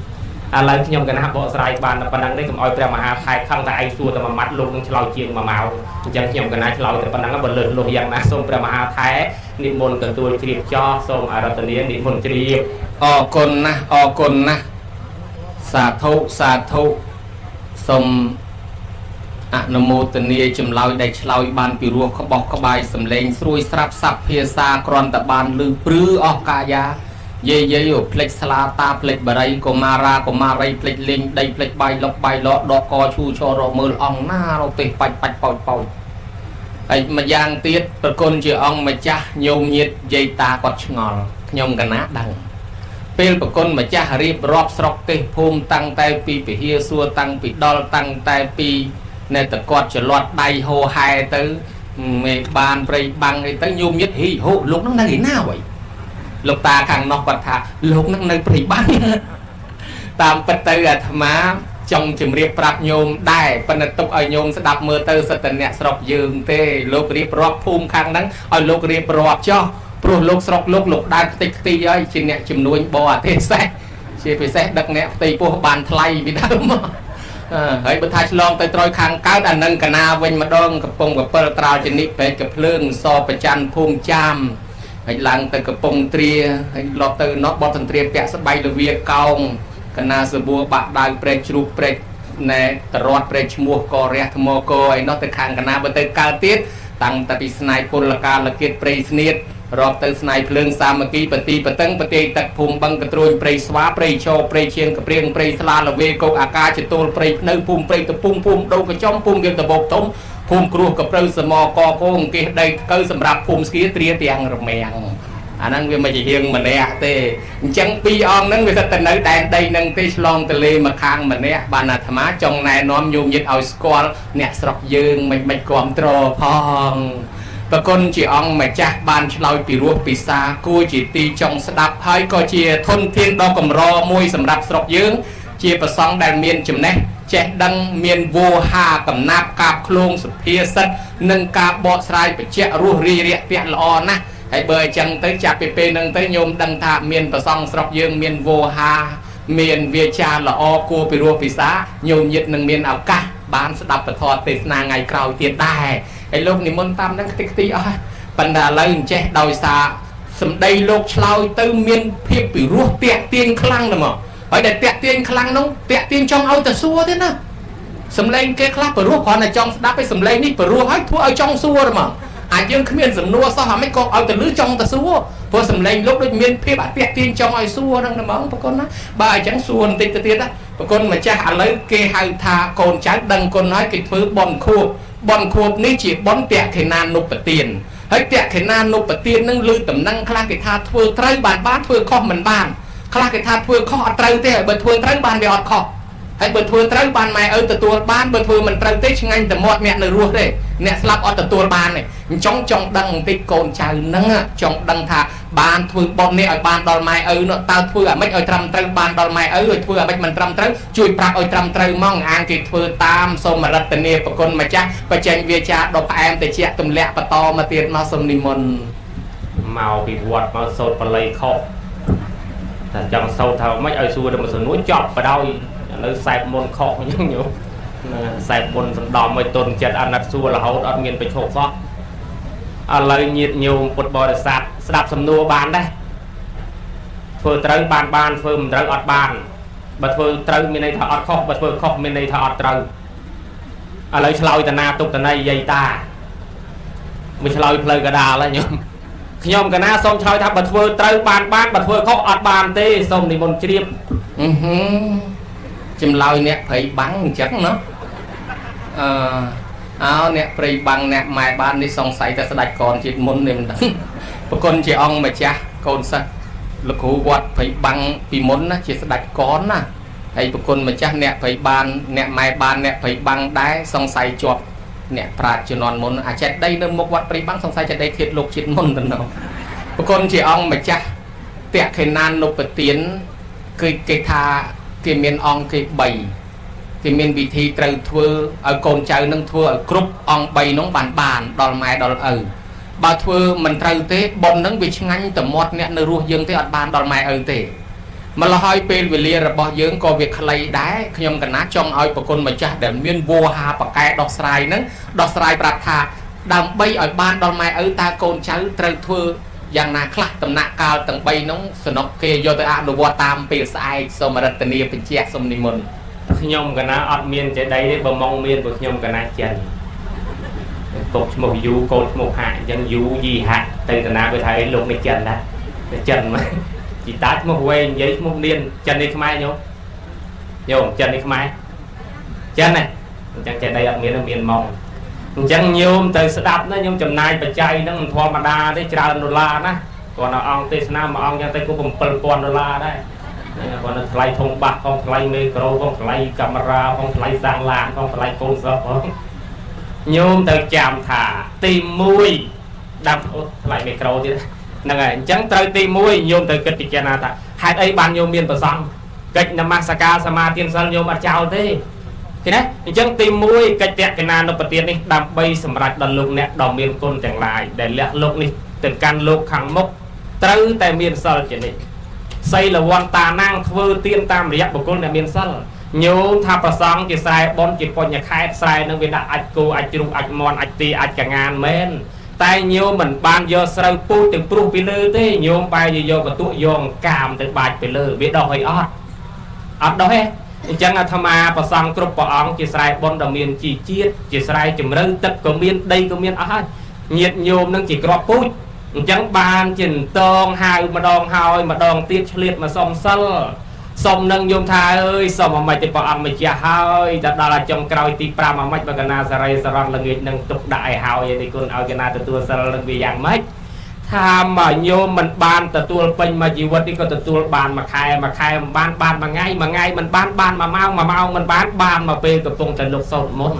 ឥឡូវខ្ញុំកណាបកស្រាយបានតែប៉ុណ្ណឹងទេកុំឲ្យព្រះមហាថៃខឹងតែឯងសួរតែមួយម៉ាត់លោកនឹងឆ្លើយជាង1ម៉ោងអញ្ចឹងខ្ញុំកណាឆ្លើយតែប៉ុណ្ណឹងបើលើសលុះយ៉ាងណាសូមព្រះមហាថៃនិមន្តទទួលជ្រាបចោះសូមអារាធនានិមន្តជ្រាបអរគុណណាស់សាធុសូមអនុមោទនាចម្លើយដែលឆ្លើយបានពីរោះក្បោះក្បាយសម្លេងស្រួយស្រាប់ស័ព្ទភាសាគ្រាន់តែបានលឺព្រឺអស់កាយាយាយផ្លេចស្លាតាផ្លេចបរិយកុមារីផ្លេចលេងដីផ្លេចបាយលុកបាយលដកកឈូឈររមើលអង្គណារទេបាច់ប៉ោចហើយម្យ៉ាងទៀតប្រគុណជាអង្គម្ចាស់ញោមញាតយាយតាគាត់ឆ្ងល់ខ្ញុំកណាដឹងពេលប្រគុណម្ចាស់រៀបរាប់ស្រុកទេសភូមិតាំងតែពីពហិសួរតាំងពីដល់តាំងតែពីនៅតែគាត់ច្រឡត់ដៃហោហែទៅមេបានព្រៃបាំងអីទៅញោមញាតហីហូលោកនឹងនៅឯណាវ៉ៃលោកតាខាងនោះគាត់ថាលោកនឹងនៅព្រៃបាំងតាមពិតទៅអាត្មា trong chìm riệp prap nhôm đai phần tục ở nhôm sẽ đạp mưa tơ sẽ tận nhẹ sọc dương tê lục riệp rọp phum khang nắng ở lục riệp rọp cho pro lục sọc lục lục đan tích ti ấy chỉ nhẹ chìm nuôi bò thế xe chỉ phải xe đặc nhẹ tì po bàn thay vì đâu mà hãy bật thay long tới trôi khang cao đàn nâng cả na vinh mà đong cặp pông cặp pơ trao trên nít về cặp lương so bạch chan phum cham hãy lăng tới cặp pông tria hãy lọt từ nó bọt thành tria bẹt sắp bay được việc cong cả na sờ bùa bạc đai prech chụp prech nè trọt prech mua co rẹt mò co ấy nó tới khang cả na bật tới cao tiết tăng tập snipe pol là ca là kiệt prech sniet rọt tới snipe lương sa mà kí bật tì bật tấn bật tì tật phum băng cái trôi prech xóa prech cho prech chiên cái prieng prech sla là về câu ak chỉ tô prech nơi phum prech tập phum đâu cái trong phum cái tập bột thống phum cua cái prech sờ mò co con kia đây cơ sầm rạp phum kia tria tiang rồi mèng năng về mà chỉ hiền mà nè tê chẳng pi on năng về tình nữ đàn đây năng tê long tê lê mà khang mà nè bàn là thầm á trong này nó nhung nhiệt ao squall nè sọc dương mình còn trò phong và con chỉ on mà chắc bàn lôi pi ruột pi xa cua chỉ ti trong đạp hơi coi chia thôn thiên đo cầm ro môi sầm đạp sọc dương chia bờ sông đàn miền chùm này trẻ đăng miền vô hà cầm nạp cạp khôn sụp hia sắt nâng cạp bọt sai phải che ruột ri rẹ tiện lò na hãy bơi chân tới chạp pê nâng tới nhôm đăng thạ miền và song sọc dương miền vô hà miền việt cha là o cua pì rùa pì xá nhôm nhiệt nâng miền ảo ca bán sẽ đập và thọ tê na ngày cầu tiền đài hãy lúc này môn tam nâng tích tí ơi phần đà lấy che đòi xa sầm đây lục lao tư miền phiếp pì rùa tẹt tiên khăn rồi mà hỏi để tẹt tiên khăn nông tẹt tiên trong ao tờ xua thế nè sầm lên cái khăn pì rùa còn là trong đáp với sầm lên đi pì rùa hết thua ở trong xua rồi mà dương không miền sầm nua sao hả mấy con ao từ lưới trong ta xua vừa sầm lên lúc đấy miền phía bạn tiệt tiên trong ai xua đang nằm bóng con á ba chẳng xua tiệt tiệt á con mà cha lấy kê hai tha con trái đằng con nói cái thứ bòn khuột ní chỉ bón tiệt thì nan nộp tiền hãy tiệt thì nan nộp tiền nâng lư tầm năng khai cái tha thưa trái bàn bát thưa kho mình bàn khai cái tha thưa kho trái thế bật thưa trái bàn để ọt kho hãy bật thưa trái bàn mày ở từ tua ban bật thưa mình trái tết ngay từ một mẹ nơi ruột đấy nè slap ở từ tua ban này trong đằng tích cồn chào nâng trong đằng thà bàn thưa bọn này ở bàn đòn mai ở nó tao thưa ở mấy ở trăm trâu bàn đòn mai ở thưa ở mấy mình trăm trâu chui bạc ở trăm trâu mong ăn kịp thưa tam xong mà đặt tiền của con mà chắc và tranh về cha đọc em để chẹt tùm lẹ và to mà tiền nó xong đi môn màu bị quạt màu sốt và lấy khóc trong sâu thầu mấy ở xua được một số núi chọt vào đâu nó sạch môn khóc như nhiều sạch môn đỏ mấy tuần chật ăn đặt xua là hậu ăn miền bị chộp phó lời nhiệt nhiều một bò để sạch đạp sầm nua bán đây phơi trâu bàn phơi mình trâu ọt bàn bật phơi trâu miền này thọ ọt khóc bật phơi khóc miền này thọ ọt trâu lời lôi tận na tục tận này dây ta mình lôi phơi cả đà là nhom cả na xong chơi tháp bật phơi trâu bàn bật phơi khóc ọt bàn tê xong thì một chiêm chim lôi nè phải bắn chắc nó áo nè phải bắn nè mài ban đi xong xảy ra sạch còn chỉ muốn niệm đắng con chị ông mà cha con sao lực hú quạt phải bắn vì muốn nó chỉ sạch con nè hay con mà cha nè phải ban nè mài ban nè phải bắn đá xong xảy chuột nè phạt cho non muốn chết đây nó một quạt phải bắn xong xảy chết đây thiệt lục chết môn tận nào con chị ông mà cha tẹt cái nan nộp tiến cái tha cái miền ong cái bầy cái miền vị thi trời thưa ở cồn trời nâng thưa ở group ong bầy nóng bàn đòn mai đòn bà thưa mình trời thế bọn nâng bị ngăn tầm một nè nơi ruột dương thế ở bàn đòn mai thế mà là hai bên về lia là bao dương có việc lấy đá nhom cả ná trong ai của con mà cha để miền vô hà và cái đọt sài nâng đọt sài bạc thà đầm bay ở bàn đòn mai ta cồn trời trời thưaอย่างนาคลาตำหนักกาวตั้งใบน้องสนกเกยโยตอาดูวัวตามเปียสายสมรัตนีเป็นเจ้าสมนิมนต์ขยมกันนะอดเมียนจะได้บ่มองเมียนบ่ขยมกันนะเจนกบหมกยูโกดหมกหายยังยูยีหะตื่นนาไปไทยลงในเจนนะเจนไหมจีตาหมกเวงยัยหมกเนียนเจนนี่ขมายโยมเจนนี่ขมายเจนnàyจังจะได้อดเมียนเมียนมองจังโยมtừสดับนะโยมจำนายปัจจัยนั่งธรรมดาได้จราดอลลาร์นะก่อนเอาองเตสนามาองยังได้กูผมเปิดปอนดอลลาร์ได้ก่อนไลทงบักของไลเมโครของไลกัมราของไลสร้างลานของไลโกนซอโยมtừจามถาตีมุยดำไลเมโครที่นั่นไงจังtừตีมุยโยมtừกิจจานาตาหายไอ้บานโยมเมียนประซัง កិច្ចនមស្ការសមាទានសិលញោមអត់ចោលទេឃើញទេអញ្ចឹងទី1កិច្ចតេកណានុបទាននេះដើម្បីសម្រាប់ដល់លោកអ្នកដ៏មានគុណទាំងឡាយដែលលះលោកនេះទៅកាន់លោកខាងមុខត្រូវតែមានសិលជានិច្ចសីលវន្តាណាងធ្វើទានតាមរយៈបុគ្គលដែលមានសិលញោមថាប្រសងជាស្រែបនជាបញ្ញខេតស្រែនឹងវាដាក់អាចគោអាចជ្រូកអាចមន់អាចទីអាចកងានមែនតែញោមមិនបានយកស្រូវពូជទាំងព្រោះពីលើទេញោមបែរជាយកបន្ទុកយកកាមទៅបាច់ពីលើវាដោះឲ្យអត់ដោះទេអញ្ចឹងអាត្មាប្រសងគ្រប់ព្រះអង្គជាស្រែបនដ៏មានជីជាតិជាស្រែជំរឿទឹកក៏មានដីក៏មានអស់ហើយញាតិញោមនឹងជាក្របពូជអញ្ចឹងបានជាតងហៅម្ដងហើយម្ដងទៀតឆ្លៀតមកសុំសិលសុំនឹងញោមថាអើយសុំអាម៉េចទៅព្រះអង្គម្ចាស់ហើយតែដល់អាចុងក្រោយទី5អាម៉េចបើកណាសរីសរងល្ងាចនឹងទុកដាក់ឲ្យហើយនេះគុណឲ្យកណាទទួលសិលនឹងវាយ៉ាងម៉េចថាមកញោមមិនបានទទួលពេញមួយជីវិតនេះក៏ទទួលបានមួយខែមិនបានមួយថ្ងៃមិនបានមួយម៉ោងមិនបានមកពេលកំពុងតែលោកសោតមុន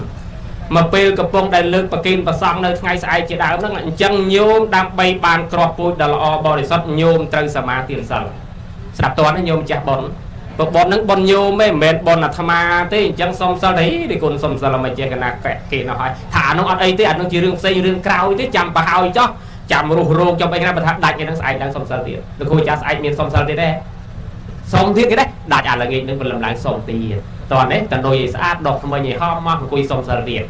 មកពេលកំពុងដែលលើកប្រគិនប្រសង់នៅថ្ងៃស្អែកជាដើមហ្នឹងអញ្ចឹងញោមដើម្បីបានក្របពូជដ៏ល្អបរិសុទ្ធញោមត្រូវសមាទានសិលស្ដាប់តើញោមចាស់បុណ្យប៉ុនហ្នឹងបុណ្យញោមមិនមែនបុណ្យអាត្មាទេអញ្ចឹងសុំសិលទេគុណសុំសិលមកជាកណាគេនោះហើយថាអានោះអត់អីទេអានោះជារឿងផ្សេងរឿងក្រោយទេចាំប្រហើយចោះចាំរស់រោគចាំអីណាបើថាដាច់ឯហ្នឹងស្អែកឡើងសុំសិលទៀតលោកគ្រូចាស់ស្អែកមានសុំសិលទៀតទេសុំទៀតគេដែរដាច់អាល្ងាចហ្នឹងព្រលឹមឡើងសុំទៀតតោះនេះតនុយឲ្យស្អាតដកថ្មីឲ្យហមមកអង្គុយសុំសិលទៀត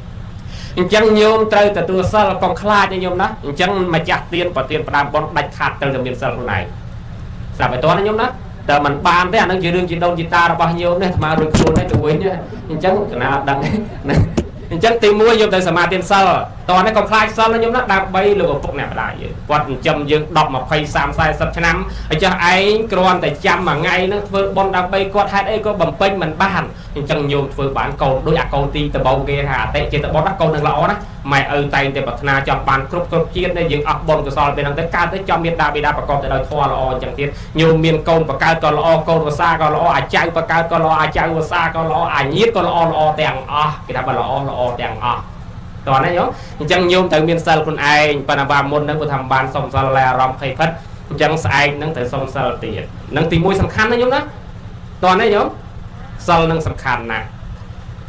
អញ្ចឹងញោមត្រូវទទួលសិលកុំខ្លាចញោមណាអញ្ចឹងម្ចាស់ទានប្រទានផ្ដាំបនដាច់ខាតត្រូវតែមានសិលខ្លួនឯងស្រាប់ឲ្យតោះណាញោមណាតែมันបានទេអានឹងជារឿងជីដូនជីតារបស់ញោមនេះអាត្មារួចខ្លួននេះទៅវិញអញ្ចឹងកណាអត់ដឹងអញ្ចឹងទី1យកទៅសមាទានសិលតោះនេះកុំខ្លាចសិលណាញោមណាដើម្បីលោកឪពុកអ្នកម្ដាយយើងគាត់ចិញ្ចឹមយើង10 20 30 40ឆ្នាំអញ្ចឹងឯងគ្រាន់តែចាំមួយថ្ងៃហ្នឹងធ្វើបុណ្យដើម្បីគាត់ហេតុអីក៏បំពេញមិនបានអញ្ចឹងញោមធ្វើបានកូនដូចអាកូនទីដបងគេថាអតិចិត្តបុណ្យណាកូននឹងល្អណាម៉ែឪតែងតែប្រាថ្នាចង់បានគ្រប់ជាតិនេះយើងអស់បុណ្យកុសលពេលហ្នឹងទៅកើតទៅចំមានដាបិតាប្រកបទៅដោយធម៌ល្អអញ្ចឹងទៀតញោមមានកូនបកើតក៏ល្អកូនវសាក៏ល្អអាចៅបកើតក៏ល្អអាចៅវសាក៏ល្អអាញាតក៏ល្អទាំងអស់គេថាបើល្អទាំងអស់តោះណាញោមអញ្ចឹងញោមត្រូវមានសិលខ្លួនឯងប៉ុន្តែមុនហ្នឹងគាត់ថាបានសុំសិលលែអារម្មណ៍ភ័យភិតអញ្ចឹងស្អែកហ្នឹងត្រូវសុំសិលទៀតហ្នឹងទី1សំខាន់ណាញោមណាតោះណាញោមសិលហ្នឹងសំខាន់ណាស់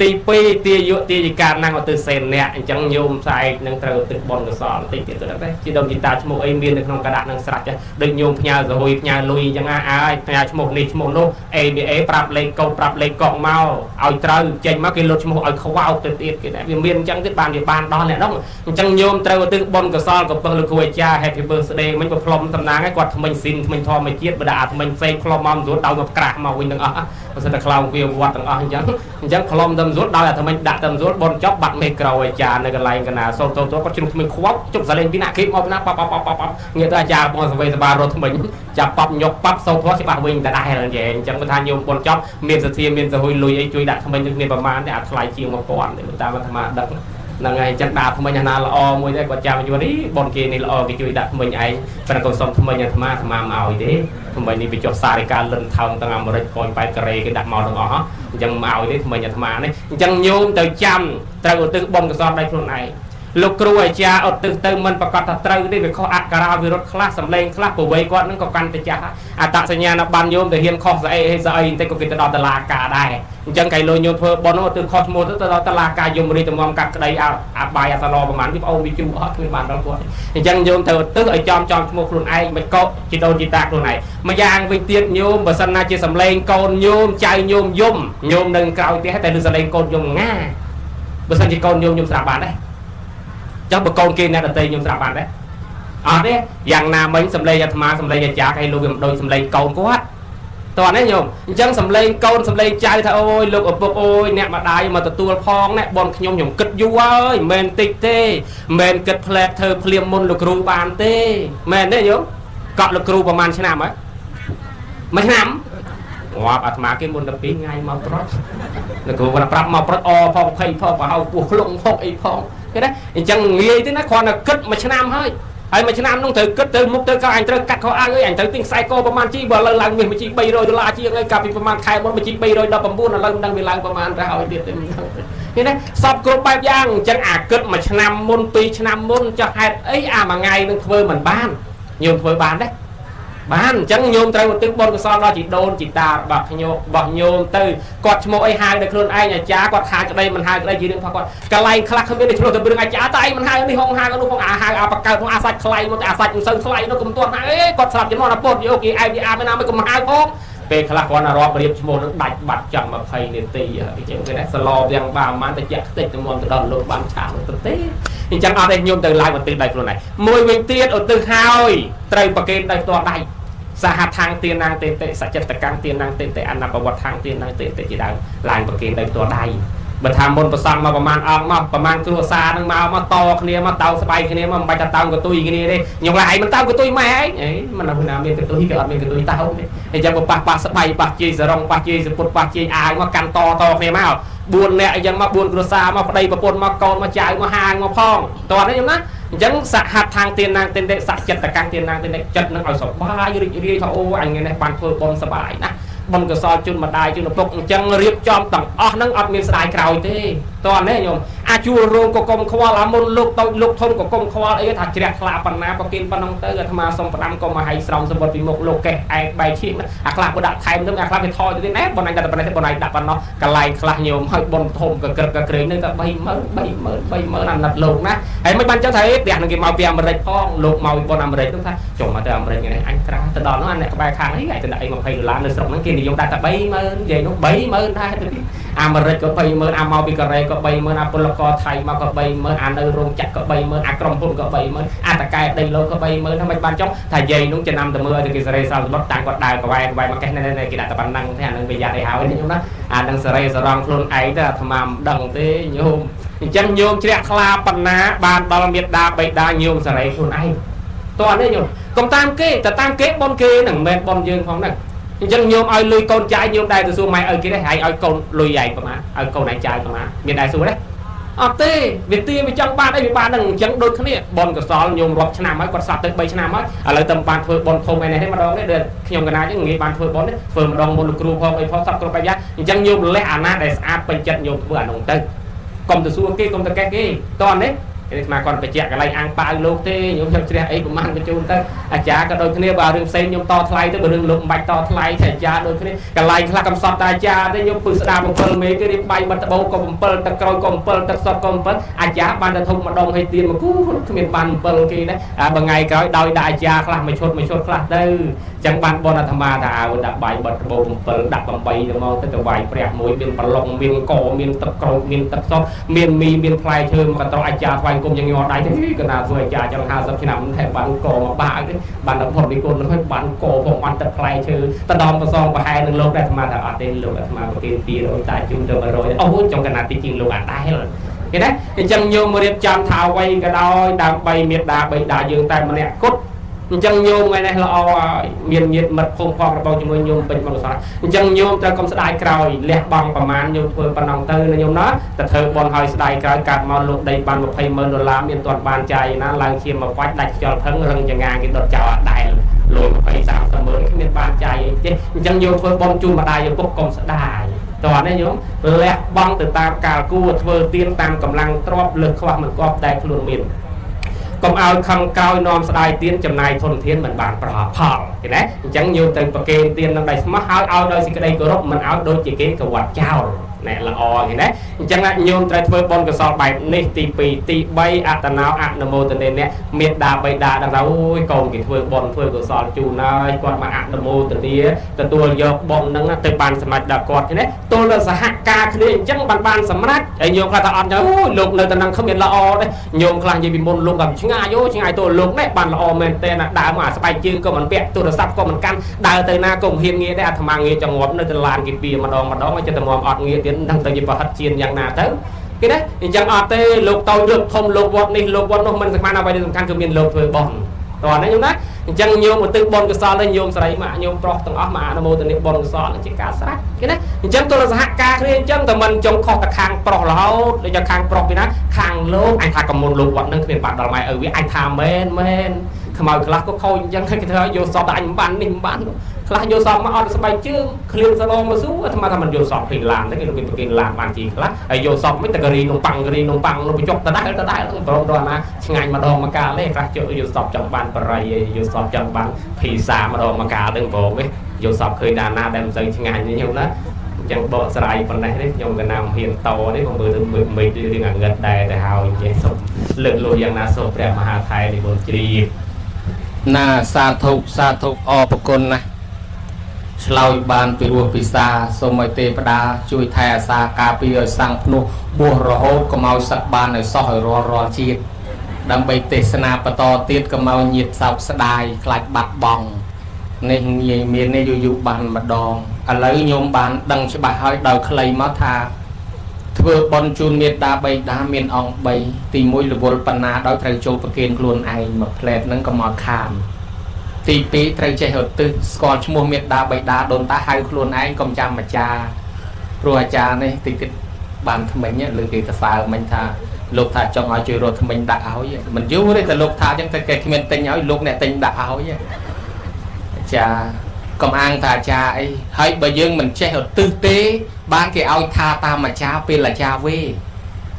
ទី2ទាយុទាយិកាណាំងឧទ្ទិសសេនអ្នកអញ្ចឹងញោមស្អែកនឹងត្រូវឧទ្ទិសបុណ្យកុសលបន្តិចទៀតទៅដែរជីដូនជីតាឈ្មោះអីមាននៅក្នុងកដាក់នឹងស្រេចដូចញោមផ្ញើសហួយផ្ញើលុយអញ្ចឹងអាយផ្ញើឈ្មោះនេះឈ្មោះនោះ ABA ប្រាប់លេខកូដប្រាប់លេខកក់មកឲ្យត្រូវចេញមកគេលុតឈ្មោះឲ្យខ្វោកទៅទៀតគេដែរវាមានអញ្ចឹងទៀតបានវាបានដល់អ្នកហ្នឹងអញ្ចឹងញោមត្រូវឧទ្ទិសបុណ្យកុសលកំពឹងលោកគ្រូអាចារ្យ Happy Birthday មិញក៏ផ្លុំតំណាងឲ្យគាត់ថ្មិញស៊ីនថ្មិញធម្មជាតិបើដាក់ថ្មិញផ្សេងផ្លុំមកស្រួលដោយមកក្រាស់មកវិញទាំងអស់បើសិនតែខ្លោងវាវត្តទាំងអស់អញ្ចឹងផ្លុំទៅស្រួលដោយអាថ្មិញដាក់ទៅស្រួលបនចប់បាត់មេក្រូអាចារ្យនៅកន្លែងកណាសូតគាត់ជ្រុះថ្មិញខ្វោកជប់សលេងពីណាគេមកណាប៉ប៉ងាកទៅអាចារ្យបងសវេសបារត់ថ្មិញចាប់ប៉ាប់ញុកប៉ាប់សូតគាត់ច្បាស់វិញតែដែរអញ្ចឹងបើថាញោមបនចប់មានសទ្ធាមានសហួយលុយអីជួយដាក់ថ្មិញនឹងមានប្រមាណទេអាថ្លៃជាង 1000 ទេតាមអាត្មាដឹងហ្នឹងហើយអញ្ចឹងដាក់ថ្មិញអាណាល្អមួយដែរគាត់ចាំយល់នេះបនគេនេះល្អគេជួយដាក់ថ្មិញឯងប៉ុន្តែកុំសុំថ្មិញអាត្មាមកឲ្យទេថ្មិញនេះវាចុះសារិកាលិនថោងទាំងអាមេរិក0.8ការ៉េគេដាក់មកទាំងអស់អញ្ចឹងមកឲ្យទេថ្មិញអាត្មានេះអញ្ចឹងញោមទៅចាំត្រូវឧទ្ទិសបុណ្យកុសលដោយខ្លួនឯងលោកគ្រូអាចារ្យឧទ្ទិសទៅមិនប្រកាសថាត្រូវទេវាខុសអក្ខរាវិរុទ្ធខ្លះសំឡេងខ្លះប្រវ័យគាត់នឹងក៏កាន់តែចាស់អត្តសញ្ញាណប័ណ្ណញោមទៅហ៊ានខុសស្អីបន្តិចក៏គេទៅដល់តុលាការដែរអញ្ចឹងកៃលុយញោមធ្វើបុណ្យទៅខុសឈ្មោះទៅដល់តុលាការយមរាជតម្ងកាត់ក្តីអាបាយអសឡប្រហែលពីប្អូនវាជូអត់គ្មានបានដល់គាត់អញ្ចឹងញោមទៅឧទ្ទិសឲ្យចំឈ្មោះខ្លួនឯងមិនកោជីដូនជីតាខ្លួនឯងម្យ៉ាងវិញទៀតញោមបើសិនណាជាសំឡេងកូនញោមចៅញោមយំញោមនឹងក្រោយផ្ទះតែនឹងសំឡេងកូនយំងាបើសិនជាកូនញោមស្រាប់បានដែរចាំបើកូនគេអ្នកដតីខ្ញុំស្រាប់បានដែរអត់ទេយ៉ាងណាមិញសំឡេងអាត្មាសំឡេងអាចារ្យឲ្យលោកវាមិនដូចសំឡេងកូនគាត់តោះនេះញោមអញ្ចឹងសំឡេងកូនសំឡេងចៅថាអូយលោកឪពុកអូយអ្នកម្ដាយមកទទួលផងណែបនខ្ញុំគិតយូរហើយមិនមែនតិចទេមិនមែនគិតផ្លែតធ្វើភ្លាមមុនលោកគ្រូបានទេមែនទេញោមកក់លោកគ្រូប្រហែលឆ្នាំហើយមួយឆ្នាំងាប់អាត្មាគេមុន12ថ្ងៃមកប្រត់លោកគ្រូគាត់ប្រាប់មកប្រត់អផង20ផងប្រហៅពោះខ្លងផងអីផងគេណាអញ្ចឹងងាយទេណាគ្រាន់តែគិតមួយឆ្នាំហើយមួយឆ្នាំនោះត្រូវគិតទៅមុខទៅក៏អញត្រូវកាត់ខោអាវអញត្រូវទិញខ្សែកប្រហែលជីបើលើឡើងមានមួយជី$300ជាងហើយកាលពីប្រហែលខែមុនមួយជី319ឥឡូវមិនដឹងវាឡើងប្រហែលទៅហើយទៀតទេឃើញទេសពគ្រប់បែបយ៉ាងអញ្ចឹងអាគិតមួយឆ្នាំមុន2ឆ្នាំមុនចុះហេតុអីអាមួយថ្ងៃនឹងធ្វើមិនបានញោមធ្វើបានទេ bán chẳng nhôm tới một tiếng bon của sao đó chỉ đôn chỉ ta bạc nhôm từ quạt một ai hai được luôn ai nhà cha quạt hai cho đây mình hai đây chỉ đừng quạt cái lai khắc không biết được rồi từ ai cha tay mình hai đi không hai nó không hai bạc cao không sạch clay một sạch sơn clay nó cũng tuôn hai quạt sập cho nó là bột ok ai đi mới làm mới cùng hai phong về khắc quan là rọp điệp một nó đạch bạc chẳng mà thầy để tì cái chuyện này slo đang vào mang tới chặt tịch mòn từ đòn luôn bán chạm thực tế thì chẳng ở đây nhôm từ lai một từ đây luôn này môi mình tiết ở từ hai tây bạc kê đây toàn đâyสหทางเตียนนางเตเตสัจจตการเตียนนางเตเตอันนับประวัติทางเตียนนางเตเตจีดังลายประเกณฑ์ในตัวใดบัตรมนประสังมาประมาณออกมาประมาณครัวซาหนึ่งมาต่อเนี้ยมาเตาสบายเนี้ยมาไปจะเตากับตุ้ยเนี้ยเลยอย่างไรมันเตากับตุ้ยแม่ไอ้มันเอาหน้าเมียกับตุ้ยกับเมียกับตุ้ยเตาเนี่ยไอ้จังปะปะสบายปะจีสรงปะจีสปุดปะจีอายมากันต่อเนี้ยมาบุญเนี่ยยังมาบุญครัวซามาไปประปนมาโกนมาจ่ายมาหางมาพ้องตัวนี้ยังนะยังสหัสทางเตียนนางเตียนเดสัจจตการเตียนนางเตียนเดจัดนั่งเอาสบายรีเขาโอ้อันนี้ในปันเพื่อบนสบายนะบนกระสอบจุนมาได้จุนปกจังเรียบจอมต่างอ๋อนั่งอัดมีสายกล่าวที่ตอนนี้โยมอาจูโรงกกมขวาลามนลูกต้นลูกทนกกมขวาไอ้ถัดเจียคลาปันนาปกินปันน้องเตอร์ธรรมาสมปรำก็มาให้สรองสมบัติมกโลกแก่ไอ้ใบชีมันอัคลาบดับไทยมันต้องอัคลาไปทอยที่ไหนบนไหนแต่บนไหนบนไหนดับปันเนาะกระไลคลาโยมให้บนทมกระเกระเกรงนี่ก็ใบเมื่อนั่นนัดลูกนะไอ้ไม่บันเจ้าไทยเดี๋ยวนึงกินเมาเปียมอะไรพ้องลูกเมาบนอเมริกทุกท่านจงมาเติมอเมริกไงอันกลางแต่ดอนนั่นเนี่ยกระบายคางนี่ไอ้แต่ไอ้มาให้ล้านในสรงนั้นกินนิยมได้แต่ใบเมื่อvậy nó 70,000 ได้America ก็70,000อามาบิกเรก็70,000อาปลกอไทยมาก็70,000อาในโรงจักรก็70,000อากรมพลก็70,000อาตะกายได้โลก็70,000ทำไมบ้านจ้องถ้าใหญ่นุ่งจะนำแต่เมื่อที่สเรซาลดต่างก็ได้ก็ไว้มาแค่ในกิจแต่ปันนังแท่นึงไปยาได้หาไว้ที่นุ่งนะนังสเรสรองคลุนไอ้แต่ทำมาดังเต้โยมจังโยมเชี่ยคลาปันนาบานบาลเมียดาใบดาโยมสเรคลุนไอ้ตัวนี้โยมกองตามเก้แต่ตามเก้บนเก้หนังเม็ดบนยืนของนั่งจังโยมเอาลุยโกนใจโยมได้ตัวสู้ไม่เอากี่ได้หายเอาโกนลุยใหญ่ประมาณเอาโกนไหนใจประมาณมีได้สู้ได้อ๋อเต้วิตีไปจังบ้านได้มีบ้านหนึ่งจังโดนขนี้บอลกับซอลโยมรบชนะไหมกดสับตึกใบชนะไหมอะไรเติมบ้านเฟิร์บอลโทรไปในให้มาดองได้เดินขยมกันนะจังงี้บ้านเฟิร์บอลเนี่ยเฟิร์มดองบอลครูพอไปพอสับกระไปยัดจังโยมเละอาณาได้สะอาดไปจัดโยมเบื่อหนุ่มเต้กลมตัวสู้กี้กลมตัวแก่กี้ตอนนี้มาก่อนไปแจกอะไรอ่างปลาโลกเต้โยมจะไอ้ประมาณไปจูนเต้อาจารย์ก็โดยนี้ว่าเรื่องเซนโยมต่อทลายเต้เรื่องลมใบต่อทลายแต่อาจารย์โดยนี้กันไล่คลากำสอบตาอาจารย์ได้โยมปืนสดาบเปิลเมย์ก็ได้ใบบัตรโบกบเปิลตะกรอยกบเปิลตะสอบกบเปิลอาจารย์บันตะทงมาดองให้เตียนมากู้ขมิ้นบันเปิลกี้นะบางไงก็ดอยได้อาจารย์คลาไม่ชดคลาได้จังบันบอลธรรมดาดับใบบัตรโบกเปิลดับบำใบเดี๋ยวมองตั้งแต่ใบเปรียบมวยเป็นปลงเป็นโกเป็นตะกรอยเป็นตะซอบเป็นมีเป็นพลายเชิงกันต่ออาจารย์ไฟกลมยังยอดได้ที่ก็น่าสวยจ่าจังหาสับขนมแทบบันโกมาบ้าที่บันดับพอดีคนแล้วให้บันโกของมันตะไคร้เชื่อตะดอมตะซองไปให้หนึ่งโลกได้ธรรมดาเต้นโลกได้ธรรมดาปกติตีโลกตายจุ่มเดิมมาโรยโอ้โหจงขนาดจริงโลกตายเลยเห็นไหมจังโยมเรียบจำท้าไว้ก็ได้ดาวใบเมียดาใบดายืนแต่มันเนี่ยกุดจังโยมไงนะเราเอาเมียดมัดพงพองกระเป๋าจมูกโยมเป็นมนุษย์จังโยมจะกำสดายกลอยเลี้ยบังประมาณโยมเพื่อปนองเตอร์นะโยมนะแต่เธอบอลหอยสดายกลอยการมาลุกได้บันมา$20,000มีตัวบานใจนะลายเชียมมาวัดได้จอดทั้งเรื่องจะงานกินดอกจ่าได้ลงไป30,000มีบานใจจังโยมเพื่อบอลจูมาได้โยมพวกกำสดายตอนนี้โยมเลี้ยบังติดตามการกู้เพื่อเตียนตามกำลังตรอบเลือกความมันก็ได้คลุนมินก็เอาคำกล่าวนอมสลายเตียนจำนายทนเทียนเหมือนบานปลาเผาเห็นไหมจังโยมแต่งประเกณฑ์เตียนลำไยสมัครเอาโดยสิ่งใดก็รบมันเอาโดยจิเกะกับวัดเจ้าเนี่ยละอเห็นไหมจังนั้นโยมไตรเฟิร์บอลกับซอลใบนี่ตีปีตีใบอัตนาวอัตโนโมตัวเนี่ยเมียดาใบดาดังเราโอ้ยกองกิเฟิร์บอลเฟิร์กับซอลจูนายกอดมาอัตโนโมตัวนี้แต่ตัวยกบอลนั่งเตะบานสมัยดากอดเห็นไหมตัวเราสหกาคือจังบานสมัยไอ้โยมคลาตาอ่อนจะโอ้ยลูกเลยตะนังเขาเมียละอเลยโยมคลาจะมีมนลูกกับชิงอายุชิงไอตัวลูกเนี่ยบานละอเมนเตนะด่ามาสบายจืดก็มันเปียกตัวเราซับก็มันกันด่าเตยนากงเฮียนเงี้ยได้ธรรมะเงี้ยจังหวะในตลาดกี่ปีมาดองไม่จะตะมอมอดเงี้ยเดี๋ยวทั้งตะยิบหัดเชียนอย่างนาเต้cái đấy chẳng ở đây lục tàu lục thông lục vọt này lục vọt nó mình sẽ mang vào đây thằng cứ miền lục thôi bòn còn đấy nhung đấy chẳng nhiều một từ bòn cái sao đây nhung sấy mà nhung pro từng óc mà nó mua từ này bòn cái sao nó chỉ cá sát cái đấy chẳng tôi là hack ca cái chẳng tụi mình trong kho khang pro là để cho khang pro cái đó khang lốp anh thà cầm một lục vọt nâng cái bạn đầu mày ở với anh thà men không mà class có khôi chẳng cái thứ vô so tại anh bán ខ្លះយកសពមកអត់ស្បែកជើងឃ្លៀងសឡងមកស៊ូអាត្មាថាមិនយកសពពេញឡានទេគេប្រគេនឡានបានជីខ្លះហើយយកសពមិនតែករីនំប៉័ងនោះបញ្ចុកដដែលប្រមដល់ណាឆ្ងាញ់ម្ដងមកកាលទេខ្លះយកសពចង់បានបរិយយកសពចង់បានភីសាម្ដងមកកាលទៅបងទេយកសពឃើញដានណាដែលមិនសូវឆ្ងាញ់នេះខ្ញុំណាចឹងបកស្រាយប៉ុណ្ណេះទេខ្ញុំកណាមហ៊ានតទេខ្ញុំមើលទៅមេរឿងអាងឹតដែរទៅហើយចេះសុំលើកលុយយ៉ាងណាសូមព្រះមហាថៃនិមន្តជ្រាបណាសាធុអរប្រគុណណាឆ្លើយបានពីរោះពិសាសូមឲ្យទេវតាជួយថែអាសាការពារឲ្យសាំងភ្នោះបួសរហូតកុំឲ្យសឹកបានឲ្យសោះឲ្យរាល់ជាតិដើម្បីទេសនាបន្តទៀតកុំឲ្យញាតសោកស្ដាយខ្លាចបាត់បង់នេះងាយមាននេះយូរបានម្ដងឥឡូវញោមបានដឹងច្បាស់ហើយដោយខ្លីមកថាធ្វើបន់ជូនមេត្តាបៃតាមានអង្គ3ទី1រវល់បណ្ណាដោយត្រូវចូលប្រគេនខ្លួនឯងមកផ្លែតហ្នឹងក៏មកខានទី2ត្រូវចេះឧទ្ទិសស្គាល់ឈ្មោះមេត្តាបៃតាដូនតាហៅខ្លួនឯងកុំចាំអាចារ្យព្រោះអាចារ្យនេះតិចបានថ្មិញលើគេទៅសើមិញថាលោកថាចង់ឲ្យជួយរត់ថ្មិញដាក់ឲ្យមិនយូរទេតែលោកថាអញ្ចឹងតែគេគ្មានទិញឲ្យលោកអ្នកទិញដាក់ឲ្យអាចារ្យកុំអាងថាអាចារ្យអីហើយបើយើងមិនចេះឧទ្ទិសទេបានគេឲ្យថាតាមអាចារ្យពេលអាចារ្យវេ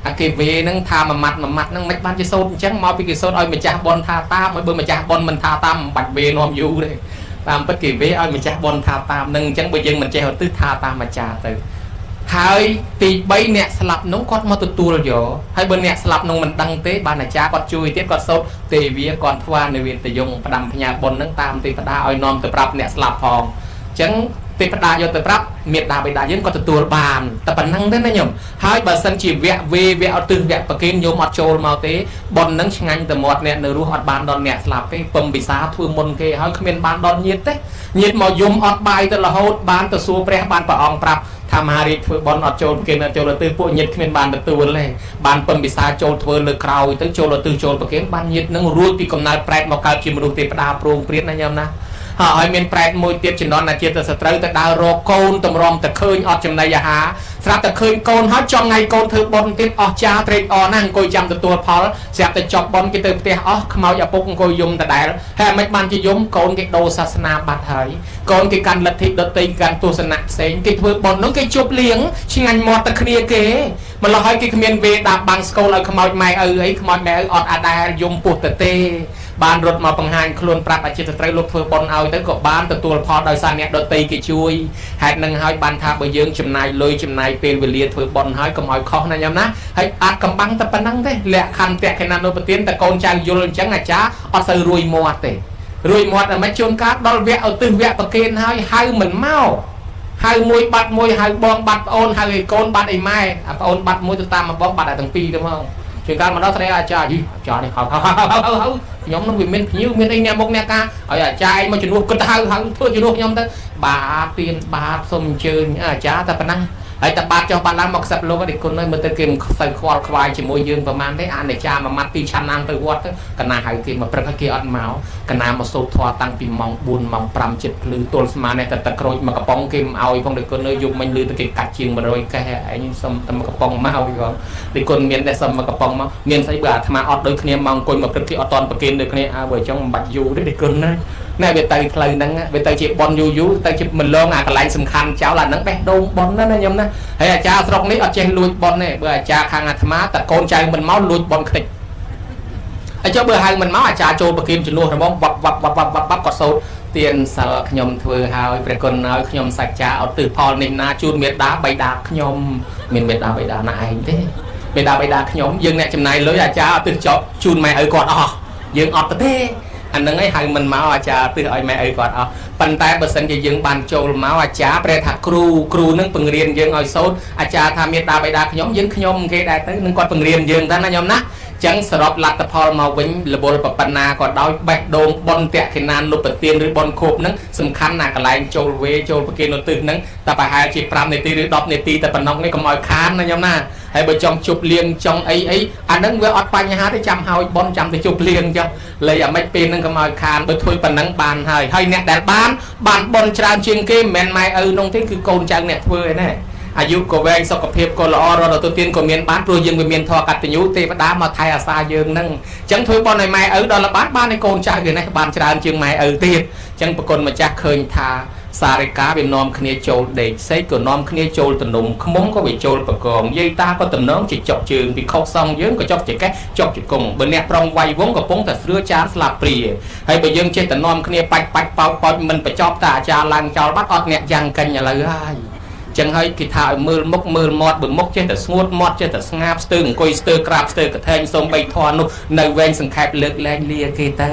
អាគេវេហ្នឹងថាមួយម៉ាត់ហ្នឹងមិនបានជាសូត្រអញ្ចឹងមកពីគេសូត្រឲ្យម្ចាស់បនថាតាមឲ្យបើម្ចាស់បនមិនថាតាមមិនបាច់វេនាំយូរទេតាមពិតគេវេឲ្យម្ចាស់បនថាតាមហ្នឹងអញ្ចឹងបើយើងមិនចេះឧទ្ទិសថាតាមអាចារ្យទៅហើយទី3អ្នកស្លាប់នោះគាត់មកទទួលយកហើយបើអ្នកស្លាប់នោះមិនដឹងទេបានអាចារ្យគាត់ជួយទៀតគាត់សូត្រទេវាគាត់ថ្វានិវេទយងផ្ដាំផ្ញើបុណ្យហ្នឹងតាមទេវតាឲ្យនាំទៅប្រាប់អ្នកស្លាប់ផងអញ្ចឹងទេវតាយកទៅប្រាប់មេត្តាបិតាយើងក៏ទទួលបានតែប៉ុណ្្នឹងទេណាញោមហើយបើសិនជាវគ្គវេវគ្គអត់ទិសវគ្គប្រគេនញោមអត់ចូលមកទេបុណ្យហ្នឹងឆ្ងាញ់ទៅមាត់អ្នកនៅរស់អត់បានដល់អ្នកស្លាប់ទេពំពិសាធ្វើមុនគេហើយគ្មានបានដល់ញាតិទេញាតិមកយំអត់បាយទៅរហូតបានទៅសួរព្រះបានព្រះអង្គប្រាប់ថាមហារាជធ្វើបុណ្យអត់ចូលប្រគេនអត់ចូលទៅពួកញាតិគ្មានបានទទួលទេបានពំពិសាចូលធ្វើលើក្រោយទៅចូលទៅចូលប្រគេនបានញាតិនឹងរួចពីកំណើតប្រែតមកកើតជាមនុស្សទេវតាព្រមព្រៀតណាញោមណាហើយមានប្រែតមួយទៀតជំនាន់ណាជាទៅសត្រូវទៅដើររកកូនតម្រាំតែឃើញអត់ចំណីអាហារស្រាប់តែឃើញកូនហើយចង់ថ្ងៃកូនធ្វើបុណ្យទៀតអស់ចាត្រេកអរណាស់អង្គុយចាំទទួលផលស្រាប់តែចប់បុណ្យគេទៅផ្ទះអស់ខ្មោចឪពុកអង្គុយយំដដែលហើយមិនបានជាយំកូនគេដូរសាសនាបាត់ហើយកូនគេកាន់លទ្ធិដតីកាន់ទស្សនៈផ្សេងគេធ្វើបុណ្យនោះគេជប់លៀងឆ្ងាញ់មាត់តែគ្នាគេម្ល៉េះហើយគេគ្មានវេដាក់បាំងស្គលឲ្យខ្មោចម៉ែឪអីខ្មោចម៉ែឪអត់អាដែលយំពោះទៅទេបានរត់មកបង្ហាញខ្លួនប្រាប់អាចិតត្រូវលោកធ្វើបុណ្យឲ្យទៅក៏បានទទួលផលដោយសារអ្នកដតីគេជួយហេតុនឹងហើយបានថាបើយើងចំណាយលុយចំណាយពេលវេលាធ្វើបុណ្យហើយកុំឲ្យខុសណាញោមណាហើយអាចកំបាំងតែប៉ុណ្ណឹងទេលក្ខខណ្ឌតេខេណានុបទានតែកូនចៅយល់អញ្ចឹងអាចារ្យអត់សូវរួយមាត់ទេរួយមាត់តែមិនជួនកាលដល់វគ្គឧទ្ទិសវគ្គប្រគេនហើយហៅមិនមកហៅមួយបាត់មួយហៅបងបាត់ប្អូនហៅឲ្យកូនបាត់អីម៉ែប្អូនបាត់មួយទៅតាមមកបងបាត់តែទាំងពីរទៅមកជួនកាលមកដល់ស្រីអាចារ្យអាចារ្យនេះហៅខ្ញុំនឹងវាមានភ្ញៀវមានអីអ្នកមុខអ្នកការឲ្យអាចារ្យមកជំនួសគិតហៅធ្វើជំនួសខ្ញុំទៅបាទពៀនបាទសូមអញ្ជើញអាចារ្យតែប៉ុណ្ណាហើយតែបាទចុះបាទឡើងមកខ្សឹបលោកនេះគុណហើយមើលទៅគេមិនសូវខ្វល់ខ្វាយជាមួយយើងប្រហែលទេអានិចាមួយម៉ាត់ពីឆាន់ណាំទៅវត្តទៅកណាហៅគេមកព្រឹកហើយគេអត់មកកណាមកសូត្រធម៌តាំងពីម៉ោង4ម៉ោង5ចិត្តភ្លឺទល់ស្មាននេះតែទឹកក្រូចមកកំប៉ុងគេមិនឲ្យផងដូចគុណនៅយប់មិញលឺទៅគេកាច់ជាង100កែឯងសុំតែមកកំប៉ុងមកវិញគាត់ដូចគុណមានតែសុំមកកំប៉ុងមកមានស្អីបើអាត្មាអត់ដូចគ្នាមកអង្គុយមកព្រឹកគេអត់តន់ប្រគេនដូចគ្នាបើអញ្ចឹងមិនបាច់យូរទេដូចគុណណាណែវាទៅផ្លូវហ្នឹងវាទៅជាបនយូរទៅជាមិនលងអាកន្លែងសំខាន់ចោលអាហ្នឹងបេះដូងបនណាញោមណាហើយអាចារ្យស្រុកនេះអត់ចេះលួចបនទេបើអាចារ្យខាងអាត្មាតែកូនចៅមិនមកលួចបនខ្ទេចហើយចុះបើហៅមិនមកអាចារ្យចូលប្រគិនជំនួសរបងវ៉ាប់ក៏សូត្រទានសិលខ្ញុំធ្វើហើយព្រះគុណឲ្យខ្ញុំសច្ចាឧទ្ទិសផលនេះណាជូនមេត្តាបៃតាខ្ញុំមានមេត្តាបៃតាណាឯងទេមេត្តាបៃតាខ្ញុំយើងអ្នកចំណាយលុយអាចារ្យឧទ្ទិសចប់ជូនម៉ែឪគាត់អស់យើងអត់ទេអានឹងឯងហៅមិនមកអាចារ្យទិសឲ្យម៉ែឪគាត់អស់ប៉ុន្តែបើសិនជាយើងបានចូលមកអាចារ្យប្រែថាគ្រូនឹងបង្រៀនយើងឲ្យសូត្រអាចារ្យថាមេត្តាបិតាខ្ញុំយើងខ្ញុំគេដែរទៅនឹងគាត់បង្រៀនយើងទៅណាញោមណាចឹងសរុបលទ្ធផលមកវិញលវលបបណ្ណាក៏ដោយបេះដូងបុណ្យតេខេណានុបទានឬបុណ្យខូបហ្នឹងសំខាន់ណាកន្លែងចូលវេចូលប្រគេនឧទ្ទិសហ្នឹងតែប្រហែលជា5នាទីឬ10នាទីតែប៉ុណ្ណោះនេះកុំឲ្យខានណាញោមណាហើយបើចង់ជប់លៀងចង់អីអាហ្នឹងវាអត់បញ្ហាទេចាំហើយបុណ្យចាំទៅជប់លៀងចុះលេអាមិនពេលហ្នឹងកុំឲ្យខានបើធ្វើប៉ុណ្ណឹងបានហើយអ្នកដែលបានបុណ្យច្រើនជាងគេមិនមែនម៉ែឪនោះទេគឺកូនចៅអ្នកធ្វើឯណាអាយុក៏វែងសុខភាពក៏ល្អរត់ទៅទានក៏មានបានព្រោះយើងវាមានធម៌កតញ្ញូទេវតាមកថែអាសាយើងហ្នឹងអញ្ចឹងធ្វើបុណ្យឲ្យម៉ែឪដល់បានឲ្យកូនចៅគេនេះបានច្រើនជាងម៉ែឪទៀតអ ចឹងប្រគុណម្ចាស់ឃើញថាសារិកាវានាំគ្នាចូលដេកសេកក៏នាំគ្នាចូលទំនុំខ្មុំក៏វាចូលប្រកងយាយតាក៏តំណងជាចុកជើងពីខុសសងយើងក៏ចុកជាកេះចុកជាគង់បើអ្នកប្រុងវាយវងកំពុងតែស្រឿចានស្លាប់ព្រាហើយបើយើងចេះតែនាំគ្នាបាច់ប៉ោចមិនបញ្ចប់តែអាចារ្យឡើងចោលបាត់អត់អ្នកយ៉ាងកាញ់ឥឡូវហើយចឹងហើយគេថាឲ្យមើលមុខមើលមាត់បើមុខចេះតែស្ងួតមាត់ចេះតែស្ងាបស្ទើរអង្គុយស្ទើរក្រាបស្ទើរកថែងសូមបីធន់នោះនៅវែងសង្ខេបលើកលែងលាគេទៅ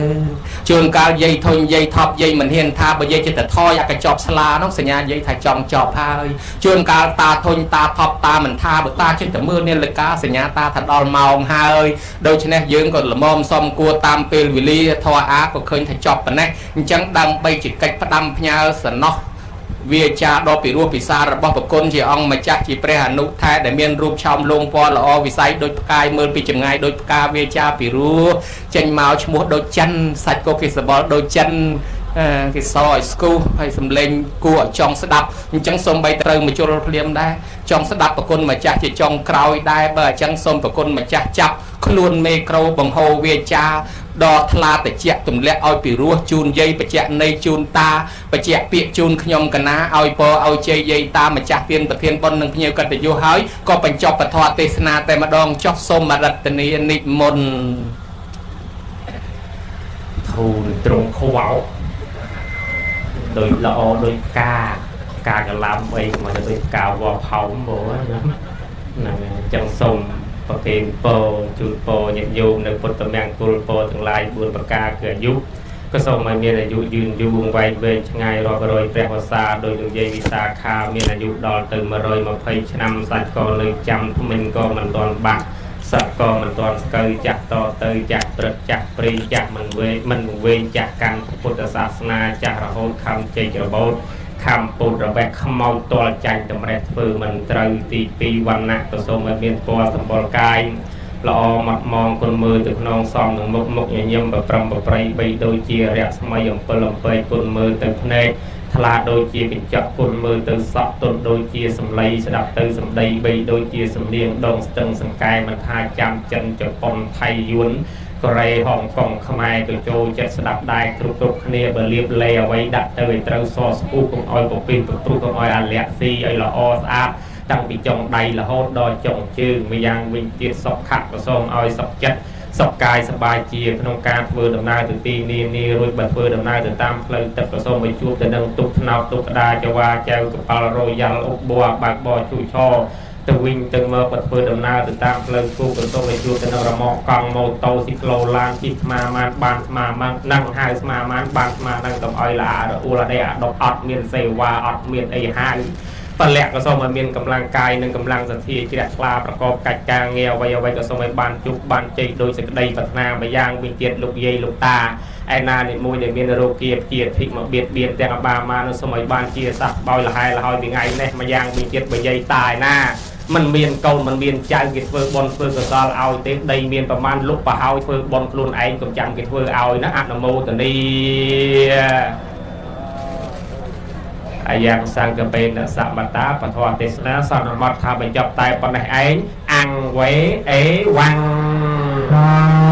ជួនកាលយាយធុញយាយថប់យាយមិនហ៊ានថាបើយាយចេះតែថយអាកញ្ចប់ស្លានោះសញ្ញាយាយថាចង់ចប់ហើយជួនកាលតាធុញតាថប់តាមិនថាបើតាចេះតែមើលនាឡិកាសញ្ញាតាថាដល់ម៉ោងហើយដូច្នេះយើងក៏ល្មមសំគួរតាមពេលវេលាធរអាក៏ឃើញថាចប់ប៉ុណ្ណេះអញ្ចឹងដើម្បីជាកិច្ចផ្ដាំផ្ញើសំណោះវាចាដ៏ពិរោះពិសារបស់ប្រគុណជាអង្គម្ចាស់ជាព្រះអនុថែដែលមានរូបឆោមលងពណ៌ល្អវិស័យដូចផ្កាយមើលពីចម្ងាយដូចផ្កាវាចាពិរោះចេញមកឈ្មោះដូចចិនសាច់ក៏គេសបល់ដូចចិនគេសឲ្យស្គូហើយសំលេងគួរឲ្យចង់ស្ដាប់អញ្ចឹងសូមបីត្រូវមកជុលភ្លាមដែរចង់ស្ដាប់ប្រគុណម្ចាស់ជាចុងក្រោយដែរបើអញ្ចឹងសូមប្រគុណម្ចាស់ចាប់ខ្លួនមេក្រូបង្ហូរវាចាដ៏ថ្លាតិចទម្លាក់ឲ្យពីរោះជូនយាយបច្ចៈនៃជូនតាបច្ចៈពាក្យជូនខ្ញុំកណាឲ្យពរឲ្យជ័យយាយតាម្ចាស់ទានប្រធានបុណ្យនិងភ្ញៀវកតញ្ញូហើយក៏បញ្ចប់ពធទេសនាតែម្ដងចុះសូមរតនានិមន្តធូនត្រង់ខ្វោដោយល្អដោយការកឡាំអីមកដោយការវល់ផោមបងហ្នឹងចឹងសូមប្រគេនពរជូនពរញាតិញោមនៅពុទ្ធមង្គលពរទាំងឡាយ4ប្រការគឺអាយុក៏សូមឲ្យមានអាយុយឺនយូរវែងឆ្ងាយរាប់រយព្រះវស្សាដោយលោកយាយវិសាខាមានអាយុដល់ទៅ120ឆ្នាំសាច់ក៏នៅចាំថ្មិញក៏មិនទាន់បាក់សត្វក៏មិនទាន់ស្កើចាក់តទៅចាក់ព្រឹកចាក់ព្រីចាក់មិនវែងចាក់កាន់ពុទ្ធសាសនាចាក់រហូតខំចេញរបូតខំពុតរវេះខ្មោចតលចាញ់តម្រេះធ្វើមិនត្រូវទី2វណ្ណៈក៏សូមឲ្យមានពណ៌សម្បល់កាយល្អម៉ត់ម៉ងគុណមើលទៅក្នុងសំនឹងមុខញញឹមប្រព្រឹត្តប្រព្រៃបីដូចជារស្មីអំពិលអំពែកគុណមើលទៅភ្នែកថ្លាដូចជាកញ្ចក់គុណមើលទៅសក់ទន់ដូចជាសម្លៃស្ដាប់ទៅសម្ដីបីដូចជាសំនៀងដងស្ទឹងសង្កែមិនថាចាំចិនជប៉ុនថៃយួនកូរ៉េហុងកុងខ្មែរក៏ចូលចិត្តស្ដាប់ដែរគ្រប់គ្នាបើលៀបលេអ្វីដាក់ទៅឲ្យត្រូវសស្ពូកុំឲ្យពពីព្រោះកុំឲ្យអាលាក់ស៊ីឲ្យល្អស្អាតតាំងពីចុងដៃរហូតដល់ចុងជើងម្យ៉ាងវិញទៀតសុខៈក៏សូមឲ្យសុខចិត្តសុខកាយសប្បាយជាក្នុងការធ្វើដំណើរទៅទីនានារួចបើធ្វើដំណើរទៅតាមផ្លូវទឹកក៏សូមឲ្យជួបទៅនឹងទុកថ្នោតទុកក្តារចវាចៅកប៉ាល់រយ៉ាល់អុកបួបើកបោជួយឆទៅវិញទៅមកបើធ្វើដំណើរទៅតាមផ្លូវគូក៏សូមឲ្យជួបទៅនឹងរមាក់កង់ម៉ូតូស៊ីក្លូឡានជិះស្មាម៉ានបានស្មាម៉ាននឹងហៅស្មាម៉ានបានស្មានឹងកុំឲ្យល្អរអ៊ូលអីអាដប់អត់មានសេវាអត់មានអីហៅពលៈក៏សូមឲ្យមានកម្លាំងកាយនិងកម្លាំងសទ្ធាជ្រះថ្លាប្រកបកិច្ចការងារអ្វីក៏សូមឲ្យបានជោគបានជ័យដោយសេចក្តីប្រាថ្នាម្យ៉ាងវិញទៀតលោកយាយលោកតាឯណានិមួយដែលមានរោគាព្យាធិមកបៀតបៀនទាំងអបាមានោះសូមឲ្យបានជាសះបោយលហែលហើយពីថ្ងៃនេះម្យ៉ាងវិញទៀតបើយាយតាឯណាមិនមានកូនមិនមានចៅគេធ្វើបុណ្យធ្វើកុសលឲ្យទេដីមានប្រមាណលុបប្រហើយធ្វើបុណ្យខ្លួនឯងកុំចាំគេធ្វើឲ្យណាអនុមោទនីអាយ៉ាងសង្កបេនសមតាពធទេសនាសន្មតថាបញ្ចប់តែប៉ុណ្ណេះឯងអង្គវេអេវ៉ាំង